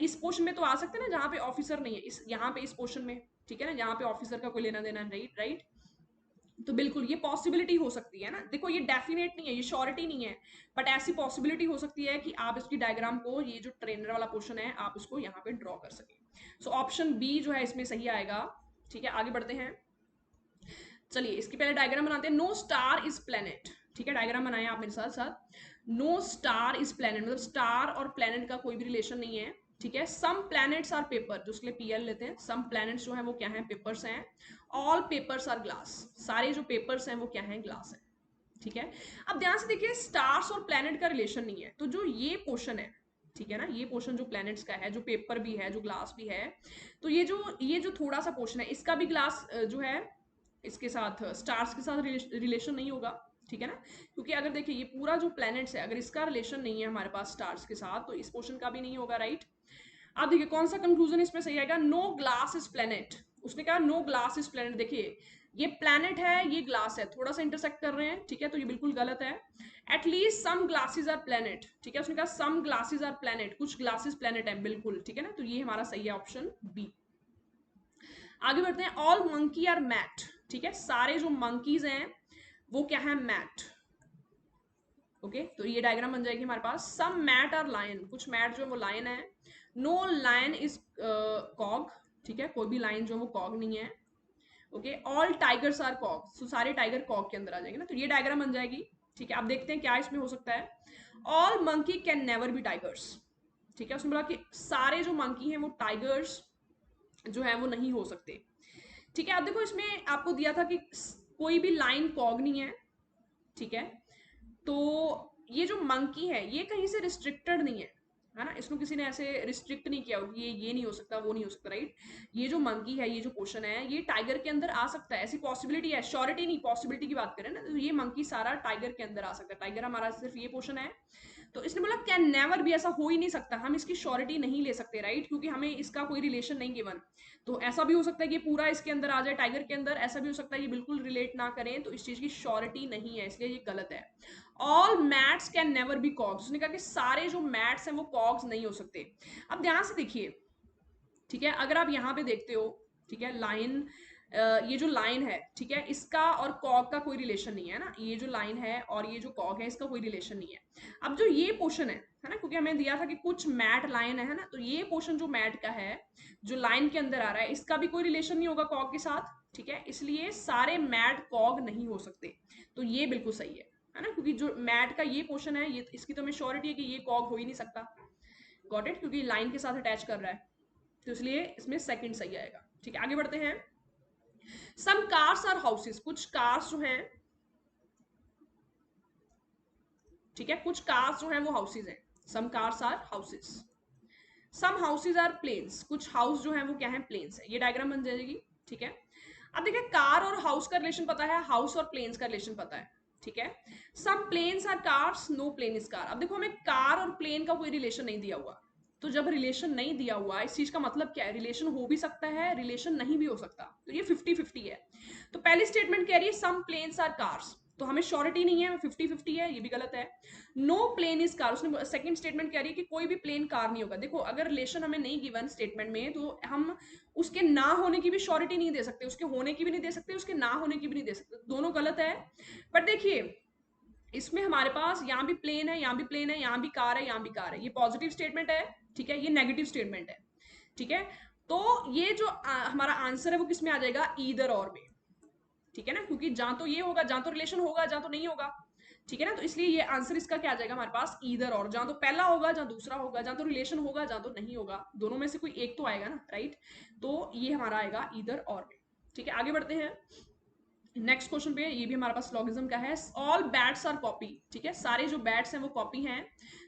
इस पोर्शन में तो आ सकते हैं ना जहाँ पे ऑफिसर नहीं है, इस यहाँ पे इस पोर्शन में, ठीक है ना, जहाँ पे ऑफिसर का कोई लेना देना नहीं, राइट। तो बिल्कुल ये पॉसिबिलिटी हो सकती है ना, देखो ये डेफिनेट नहीं है, ये श्योरिटी नहीं है, बट ऐसी पॉसिबिलिटी हो सकती है कि आप इसकी डायग्राम को, ये जो ट्रेनर वाला पोर्शन है, आप उसको यहाँ पे ड्रॉ कर सके। सो ऑप्शन बी जो है इसमें सही आएगा। ठीक है, आगे बढ़ते हैं। चलिए इसकी पहले डायग्राम बनाते हैं। No star is planet. ठीक है, डायग्राम बनाए आप मेरे साथ साथ। नो स्टार इज प्लेनेट मतलब स्टार और प्लेनेट का कोई भी रिलेशन नहीं है। ठीक है, सम प्लैनेट्स आर पेपर, जो उसके लिए पीएल लेते हैं। सम प्लैनेट्स जो है वो क्या है, पेपर्स हैं। ऑल पेपर्स आर ग्लास, सारे जो पेपर्स हैं वो क्या है, ग्लास है। ठीक है, अब ध्यान से देखिए, स्टार्स और प्लैनेट का रिलेशन नहीं है, तो जो ये पोर्शन है, ठीक है ना, ये पोर्शन जो प्लैनेट्स का है, जो पेपर भी है, जो ग्लास भी है, तो ये जो थोड़ा सा पोर्शन है, इसका भी ग्लास जो है, इसके साथ स्टार्स के साथ रिलेशन नहीं होगा। ठीक है ना, क्योंकि अगर देखिए ये पूरा जो प्लैनेट्स है, अगर इसका रिलेशन नहीं है हमारे पास स्टार्स के साथ, तो इस पोर्शन का भी नहीं होगा, राइट। अब देखिए कौन सा कंक्लूजन इसमें सही आएगा, नो ग्लास इज प्लेनेट। उसने कहा नो ग्लास इज प्लेनेट, देखिए ये प्लेनेट है, ये ग्लास है, थोड़ा सा इंटरसेक्ट कर रहे हैं। ठीक है, तो ये बिल्कुल गलत है। At least some glasses are planet. ठीक है, उसने कहा सम ग्लासेस आर प्लेनेट, कुछ ग्लासेस प्लेनेट है, बिल्कुल ठीक है ना, तो ये हमारा सही है ऑप्शन बी। आगे बढ़ते हैं। All monkey are mat. ठीक है, सारे जो मंकीज हैं वो क्या है, मैट। ओके, तो ये डायग्राम बन जाएगी हमारे पास। सम मैट आर लायन, कुछ मैट जो है वो लायन है। No lion is cog. ठीक है, कोई भी लायन जो है वो कॉग नहीं है। Okay, all tigers are cog, तो सारे टाइगर कॉग के अंदर आ जाएंगे ना, तो ये डायग्राम बन जाएगी। ठीक है, आप देखते हैं क्या इसमें हो सकता है। All monkey can never be tigers. ठीक है, उसने बोला कि सारे जो मंकी हैं वो टाइगर्स जो है वो नहीं हो सकते। ठीक है, अब देखो इसमें आपको दिया था कि कोई भी लाइन कॉग नहीं है। ठीक है, तो ये जो मंकी है ये कहीं से रिस्ट्रिक्टेड नहीं है ना, इसको किसी ने ऐसे रिस्ट्रिक्ट नहीं किया कि ये नहीं हो सकता, वो नहीं हो सकता, राइट। ये जो मंकी है, ये जो पोर्शन है, ये टाइगर के अंदर आ सकता है, ऐसी पॉसिबिलिटी है, श्योरिटी नहीं, पॉसिबिलिटी की बात करें ना, तो ये मंकी सारा टाइगर के अंदर आ सकता है। टाइगर हमारा सिर्फ ये पोर्शन है, तो इसने बोला कैन नेवर भी, ऐसा हो ही नहीं सकता, हम इसकी श्योरिटी नहीं ले सकते, राइट, क्योंकि हमें इसका कोई रिलेशन नहीं गिवन। तो ऐसा भी हो सकता है कि पूरा इसके अंदर आ जाए, टाइगर के अंदर, ऐसा भी हो सकता है ये बिल्कुल रिलेट ना करें, तो इस चीज की श्योरिटी नहीं है, इसलिए ये गलत है। All mats can never be COGS, उसने कहा कि सारे जो मैट्स हैं वो कॉग्स नहीं हो सकते। अब ध्यान से देखिए, ठीक है, अगर आप यहाँ पे देखते हो, ठीक है, लाइन, ये जो लाइन है, ठीक है, इसका और कॉग का कोई रिलेशन नहीं है ना, ये जो लाइन है और ये जो कॉग है, इसका कोई रिलेशन नहीं है। अब जो ये पोर्शन है ना, क्योंकि हमें दिया था कि कुछ मैट लाइन है ना, तो ये पोर्शन जो मैट का है, जो लाइन के अंदर आ रहा है, इसका भी कोई रिलेशन नहीं होगा कॉग के साथ। ठीक है, इसलिए सारे मैट कॉग नहीं हो सकते, तो ये बिल्कुल सही है ना, क्योंकि जो मैट का ये पोर्शन है, ये इसकी तो हमें श्योरिटी है कि ये कॉग हो ही नहीं सकता। गॉट इट, क्योंकि लाइन के साथ अटैच कर रहा है, तो इसलिए इसमें सेकंड सही आएगा। ठीक है, आगे बढ़ते हैं। सम कार्स आर हाउसेस, कुछ कार्स जो हैं, ठीक है, कुछ कार्स जो हैं वो हाउसेस हैं। Some cars are houses. Some houses are planes, कुछ हाउस जो हैं वो क्या है, प्लेन्स है। ये डायग्राम बन जाएगी। ठीक है, अब देखिए कार और हाउस का रिलेशन पता है, हाउस और प्लेन्स का रिलेशन पता है। ठीक है, some planes are cars, no plane is car. अब देखो हमें कार और प्लेन का कोई रिलेशन नहीं दिया हुआ, तो जब रिलेशन नहीं दिया हुआ, इस चीज का मतलब क्या है, रिलेशन हो भी सकता है, रिलेशन नहीं भी हो सकता, तो ये 50-50 है। तो पहली स्टेटमेंट कह रही है सम प्लेन्स आर कार्स, तो हमें श्योरिटी नहीं है, 50-50 है, ये भी गलत है। नो प्लेन इज कार, उसने सेकंड स्टेटमेंट कह रही है कि कोई भी प्लेन कार नहीं होगा। देखो अगर रिलेशन हमें नहीं गिवन स्टेटमेंट में, तो हम उसके ना होने की भी श्योरिटी नहीं दे सकते, उसके होने की भी नहीं दे सकते, उसके ना होने की भी नहीं दे सकते, दोनों गलत है। पर देखिए इसमें हमारे पास यहाँ भी प्लेन है, यहाँ भी प्लेन है, यहाँ भी कार है, यहाँ भी कार है, ये पॉजिटिव स्टेटमेंट है। ठीक है, ये नेगेटिव स्टेटमेंट है। ठीक है, तो ये जो हमारा आंसर है वो किस में आ जाएगा, ईदर और में। ठीक है ना, क्योंकि जहां तो ये होगा, जहां तो रिलेशन होगा, जहां तो नहीं होगा। ठीक है ना, तो इसलिए ये आंसर इसका क्या आ जाएगा हमारे पास, ईदर और, जहां तो पहला होगा, जहां दूसरा होगा, जहां तो रिलेशन होगा, जहां तो नहीं होगा, दोनों में से कोई एक तो आएगा ना, राइट। तो ये हमारा आएगा ईदर और में। ठीक है, आगे बढ़ते हैं। नेक्स्ट क्वेश्चन पे, ये भी हमारे पास लॉगिज्म का है। All bats are copy. ठीक है, सारे जो बैट्स हैं वो कॉपी हैं।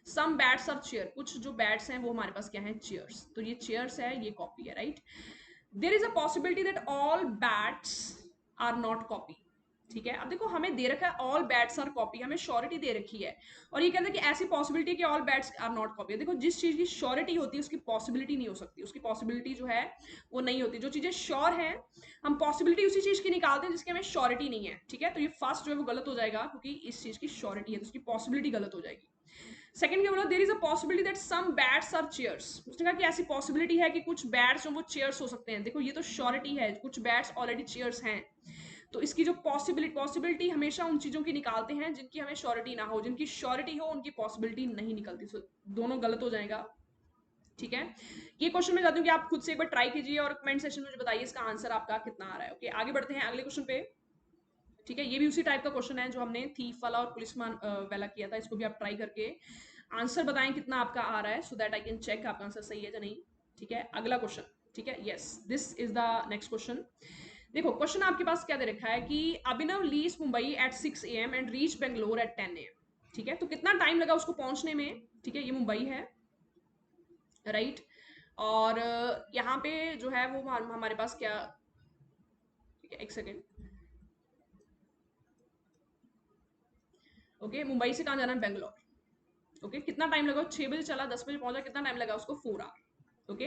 सम बैट्स आर चेयर, कुछ जो बैट्स हैं वो हमारे पास क्या है, चेयर्स, तो ये चेयर्स है, ये कॉपी है, right. There is a possibility that all bats are not copy. ठीक है, अब देखो हमें दे रखा है ऑल बैट्स आर कॉपी, हमें श्योरिटी दे रखी है, और ये कहते हैं कि ऐसी पॉसिबिलिटी कि all bats are not copy. देखो जिस चीज की श्योरिटी होती है उसकी पॉसिबिलिटी नहीं हो सकती, उसकी पॉसिबिलिटी जो है वो नहीं होती। जो चीजें श्योर हैं, हम पॉसिबिलिटी उसी चीज की निकालते हैं जिसकी हमें श्योरिटी नहीं है। ठीक है, तो ये फर्स्ट जो है वो गलत हो जाएगा, क्योंकि इस चीज की श्योरिटी है तो उसकी पॉसिबिलिटी गलत हो जाएगी। सेकंड क्या बोला, there is a possibility that some bats are chairs, उसने कहा कि ऐसी पॉसिबिलिटी है कि कुछ बैट्स जो वो चेयर्स हो सकते हैं। देखो ये तो श्योरिटी है, कुछ बैट्स ऑलरेडी चेयर्स हैं, तो इसकी जो पॉसिबिलिटी हमेशा उन चीजों की निकालते हैं जिनकी हमें श्योरिटी ना हो, जिनकी श्योरिटी हो उनकी पॉसिबिलिटी नहीं निकलती। So, दोनों गलत हो जाएगा। ठीक है, ये क्वेश्चन मैं चाहती हूँ कि आप खुद से एक बार ट्राई कीजिए और कमेंट सेक्शन में मुझे बताइए इसका आंसर आपका कितना आ रहा है। ओके, आगे बढ़ते हैं अगले क्वेश्चन पे। ठीक है, ये भी उसी टाइप का क्वेश्चन है जो हमने थीफ वाला और पुलिसमैन वाला किया था। इसको भी आप ट्राई करके आंसर बताएं कितना आपका आ रहा है, so that I can check आपका आंसर सही है या नहीं। ठीक है, अगला क्वेश्चन। ठीक है, yes, this is the next question. देखो क्वेश्चन आपके पास क्या दे रखा है कि Abhinav leaves Mumbai at 6 AM and reach Bangalore at 10 AM। ठीक है, तो कितना टाइम लगा उसको पहुंचने में। ठीक है, ये मुंबई है, राइट। और यहाँ पे जो है वो हमारे पास क्या, ठीक है एक सेकेंड। ओके, मुंबई से कहाँ जाना है, बेंगलोर। ओके, कितना टाइम लगा, 6 बजे चला, 10 बजे पहुंचा, कितना टाइम लगा उसको, 4 hour. Okay,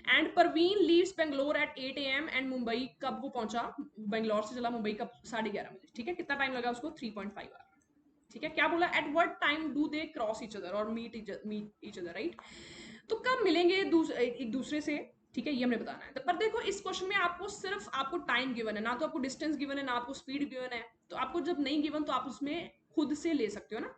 and Parveen leaves Bangalore at 8 AM and Mumbai कब वो पहुंचा, बेंगलोर से चला मुंबई कब, 11:30 बजे। ठीक है, कितना टाइम लगा उसको, 3.5 आवर। ठीक है, क्या बोला, eight what time do they cross each other और मीट ईच अदर, राइट। तो कब मिलेंगे एक दूसरे से। ठीक है, ये हमने बताना है। पर देखो इस क्वेश्चन में आपको सिर्फ आपको टाइम गिवन है, ना तो आपको डिस्टेंस गिवन है, ना आपको स्पीड गिवन है। तो आपको जब नहीं गिवन तो आप उसमें खुद से ले सकते हो ना।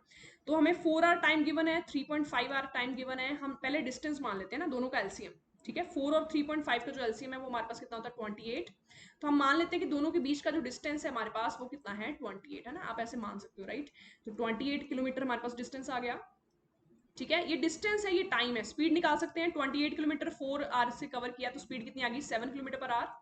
तो हमें 4 आवर टाइम गिवन है, 3.5 आवर टाइम गिवन है। हम पहले डिस्टेंस मान लेते हैं ना, दोनों का एलसीएम। ठीक है, 4 और 3.5 का जो एलसीएम है वो हमारे पास कितना होता है, 28। तो हम मान लेते हैं कि दोनों के बीच का जो डिस्टेंस है हमारे पास वो कितना है, 28 है ना, आप ऐसे मान सकते हो, राइट। तो 28 किलोमीटर हमारे पास डिस्टेंस आ गया। ठीक है, ये डिस्टेंस है, ये टाइम है। स्पीड निकाल सकते हैं, 28 किलोमीटर 4 आवर से कवर किया तो स्पीड कितनी आ गई, 7 किलोमीटर पर आवर।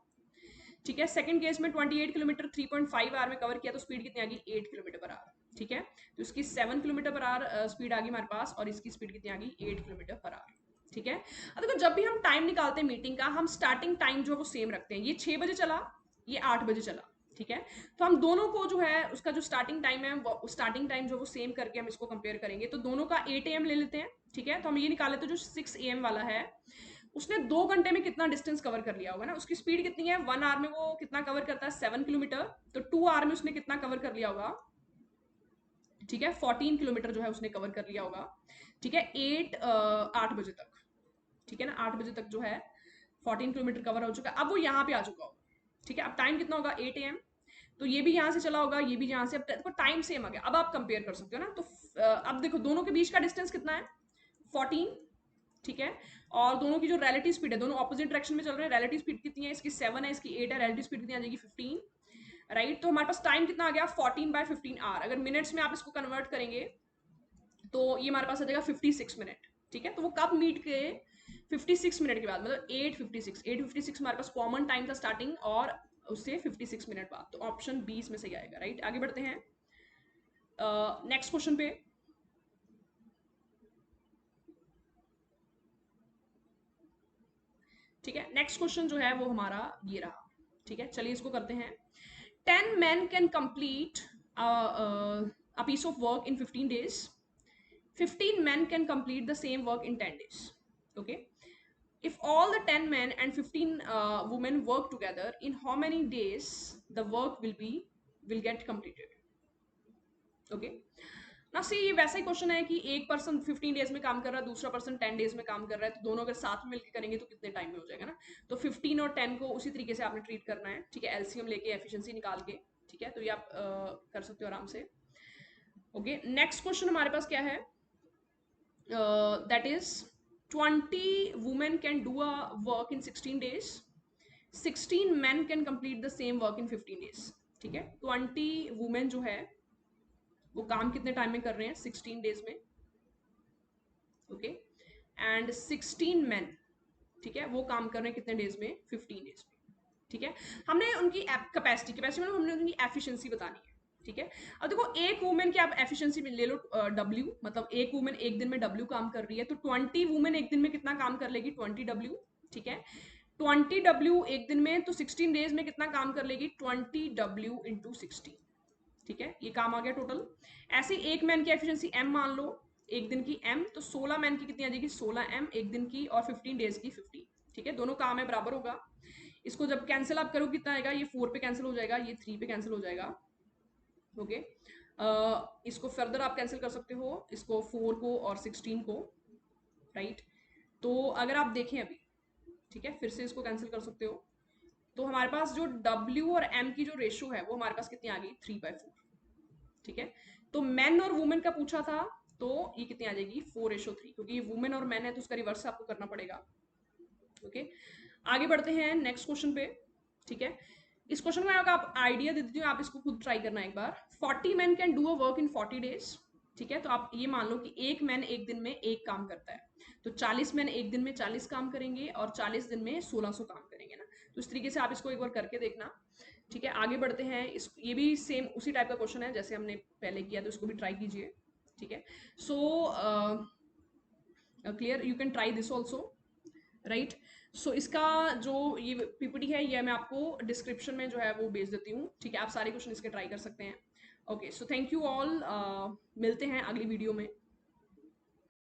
ठीक है, सेकंड केस में 28 किलोमीटर 3.5 आवर में कवर किया तो स्पीड कितनी आ गई, 8 किलोमीटर पर आवर। ठीक है, तो इसकी 7 किलोमीटर पर आवर स्पीड आ गई हमारे पास, और इसकी स्पीड कितनी आ गई, 8 किलोमीटर पर आवर। ठीक है, अब देखो जब भी हम टाइम निकालते हैं मीटिंग का, हम स्टार्टिंग टाइम जो है वो सेम रखते हैं। ये 6 बजे चला, ये 8 बजे चला। ठीक है, तो हम दोनों को जो है उसका जो स्टार्टिंग टाइम है वो स्टार्टिंग टाइम जो वो सेम करके हम इसको कंपेयर करेंगे। तो दोनों का 8 AM ले लेते हैं। ठीक है, तो हम ये निकाल लेते हैं जो 6 AM वाला है उसने 2 घंटे में कितना डिस्टेंस कवर कर लिया होगा ना। उसकी स्पीड कितनी है, 1 आवर में वो कितना कवर करता है, 7 किलोमीटर। तो 2 आवर में उसने कितना कवर कर लिया होगा, ठीक है, 14 किलोमीटर जो है उसने कवर कर लिया होगा। ठीक है, 8 बजे तक। ठीक है ना, 8 बजे तक जो है 14 किलोमीटर कवर हो चुका है। अब वो यहाँ पे आ चुका होगा। ठीक है, अब टाइम कितना होगा, 8 AM। तो ये भी यहाँ से चला होगा, ये भी यहाँ से, अब टाइम सेम आ गया। अब आप कंपेयर कर सकते हो ना। तो अब देखो दोनों के बीच का डिस्टेंस कितना है, 14। ठीक है, और दोनों की जो रिलेटिव स्पीड है, दोनों ऑपोजिट डायरेक्शन में चल रहे हैं। रिलेटिव स्पीड कितनी है, इसकी 7 है, इसकी 8 है। रिलेटिव स्पीड कितनी आ जाएगी, 15। राइट, तो हमारे पास टाइम कितना आ गया, 14/15 आवर। अगर मिनट्स में आप इसको कन्वर्ट करेंगे तो ये हमारे पास आ जाएगा 56 मिनट। ठीक है, तो वो कब मीट के, 56 मिनट के बाद, मतलब 8:56 हमारे पास कॉमन टाइम था स्टार्टिंग, और उससे 56 मिनट बाद। तो ऑप्शन 20 में सही आएगा, राइट। आगे बढ़ते हैं नेक्स्ट क्वेश्चन पे। ठीक है, नेक्स्ट क्वेश्चन जो है वो हमारा ये रहा। ठीक है, चलिए इसको करते हैं। 10 men can complete a piece of work in 15 days. 15 men can complete the same work in 10 days. Okay, if all the 10 men and 15 women work together, in how many days the work will get completed. Okay, ना सी ये वैसा ही question है कि एक person 15 days में काम कर रहा है, दूसरा पर्सन 10 डेज में काम कर रहा है, तो दोनों अगर साथ में मिलकर करेंगे तो कितने टाइम में हो जाएगा ना। तो 15 और 10 को उसी तरीके से आपने ट्रीट करना है। ठीक है, एलसीएम लेके एफिशिएंसी निकाल के। ठीक है, तो ये आप कर सकते हो आराम से। ओके, नेक्स्ट क्वेश्चन हमारे पास क्या है, that is 20 women can do a work in 16 days, 16 men can complete the same work in 15 days. ठीक है, 20 वुमेन जो है वो काम कितने टाइम में कर रहे हैं, 16 डेज में। ओके, एंड 16 मैन, ठीक है, वो काम कर रहे हैं कितने डेज में, 15 डेज में। ठीक है, हमने उनकी कैपेसिटी कैपेसिटी मतलब हमने उनकी एफिशिएंसी बतानी है। ठीक है, अब देखो एक वुमेन की आप एफिशिएंसी में ले लो डब्ल्यू, मतलब एक वुमेन एक दिन में डब्ल्यू काम कर रही है, तो 20 वुमेन एक दिन में कितना काम कर लेगी, 20 डब्ल्यू। ठीक है, 20 डब्ल्यू एक दिन में, तो 16 डेज में कितना काम कर लेगी, 20 W × 16। ठीक है, ये काम आ गया टोटल। ऐसे एक मैन की एफिशिएंसी एम मान लो, एक दिन की एम, तो 16 मैन की कितनी आ जाएगी, 16 M एक दिन की, और 15 डेज की 15। ठीक है, दोनों काम है बराबर होगा। इसको जब कैंसिल आप करो कितना आएगा, ये 4 पे कैंसिल हो जाएगा, ये 3 पे कैंसिल हो जाएगा। ओके, इसको फर्दर आप कैंसिल कर सकते हो, इसको 4 को और 16 को, राइट। तो अगर आप देखें अभी, ठीक है, फिर से इसको कैंसिल कर सकते हो, तो हमारे पास जो W और M की जो रेशो है वो हमारे पास कितनी आ गई, 3/4। ठीक है, तो मैन और वुमेन का पूछा था, तो ये कितनी आ जाएगी, 4:3, क्योंकि ये वुमेन और मैन है तो उसका रिवर्स आपको करना पड़ेगा। ओके, आगे बढ़ते हैं नेक्स्ट क्वेश्चन पे। ठीक है, इस क्वेश्चन में आप आइडिया दे देती हूँ, आप इसको खुद ट्राई करना एक बार। 40 man can do a work in 40 days। ठीक है, तो आप ये मान लो कि एक मैन एक दिन में एक काम करता है, तो 40 मैन एक दिन में 40 काम करेंगे और 40 दिन में 1600 काम करेंगे ना। तो इस तरीके से आप इसको एक बार करके देखना। ठीक है, आगे बढ़ते हैं। इस ये भी सेम उसी टाइप का क्वेश्चन है जैसे हमने पहले किया, तो इसको भी ट्राई कीजिए। ठीक है, so clear, you can try this also, right. So इसका जो ये पीपीटी है ये मैं आपको डिस्क्रिप्शन में जो है वो भेज देती हूँ। ठीक है, आप सारे क्वेश्चन इसके ट्राई कर सकते हैं। Okay, so thank you all, मिलते हैं अगली वीडियो में।